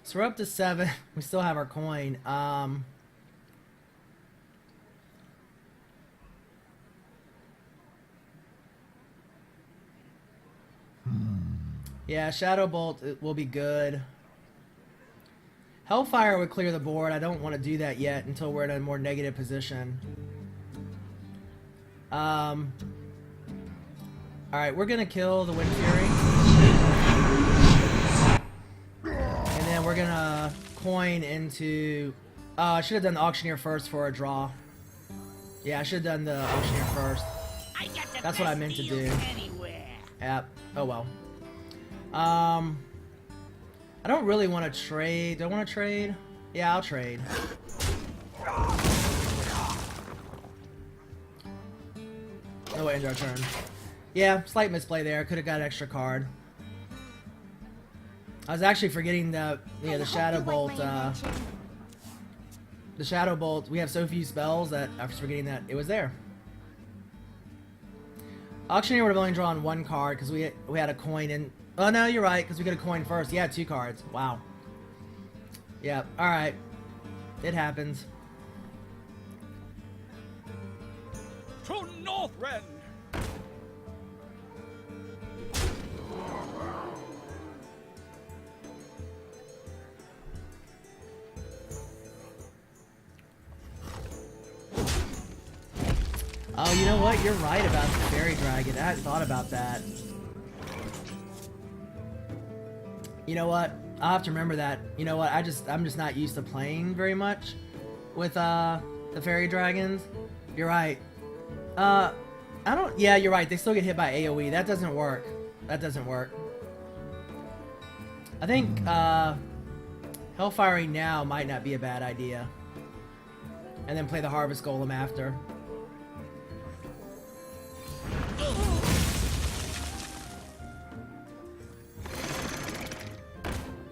So we're up to 7. We still have our coin. Yeah, Shadow Bolt will be good. Hellfire would clear the board. I don't want to do that yet until we're in a more negative position. Alright, we're going to kill the Wind Fury. And then we're going to coin into... I should have done the Auctioneer first for a draw. Yeah, I should have done the Auctioneer first. That's what I meant to do. Yep. Oh well. I don't really want to trade. Do I want to trade? Yeah, I'll trade. No way, end our turn. Yeah, slight misplay there. Could have got an extra card. I was actually forgetting the Shadow Bolt. The Shadow Bolt. We have so few spells that I was forgetting that it was there. Auctioneer would have only drawn 1 card because we had a coin in. Oh no, you're right, because we could have coined first. Yeah, 2 cards. Wow. Yep. All right. It happens. To Northrend! Oh, you know what? You're right about the Fairy Dragon. I hadn't thought about that. You know what? I'll have to remember that. You know what? I'm just not used to playing very much with the Fairy Dragons. You're right. Yeah, you're right. They still get hit by AoE. That doesn't work. That doesn't work. I think Hellfiring now might not be a bad idea. And then play the Harvest Golem after.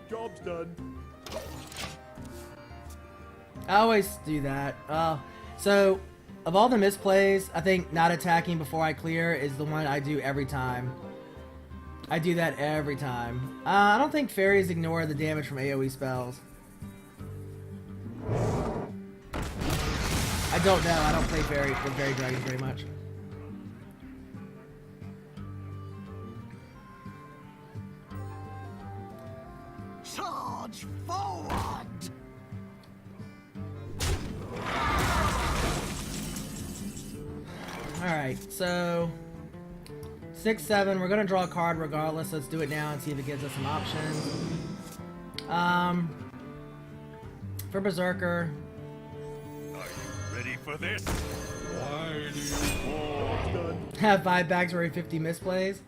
Job's done. I always do that. So, of all the misplays, I think not attacking before I clear is the one I do every time. I do that every time. I don't think fairies ignore the damage from AoE spells. I don't know. I don't play fairy dragons very much. Charge forward! Alright, so 6-7, we're gonna draw a card regardless. Let's do it now and see if it gives us some options. For Berserker. Are you ready for this? Why do you fall? Done. Have 5 bags for every 50 misplays.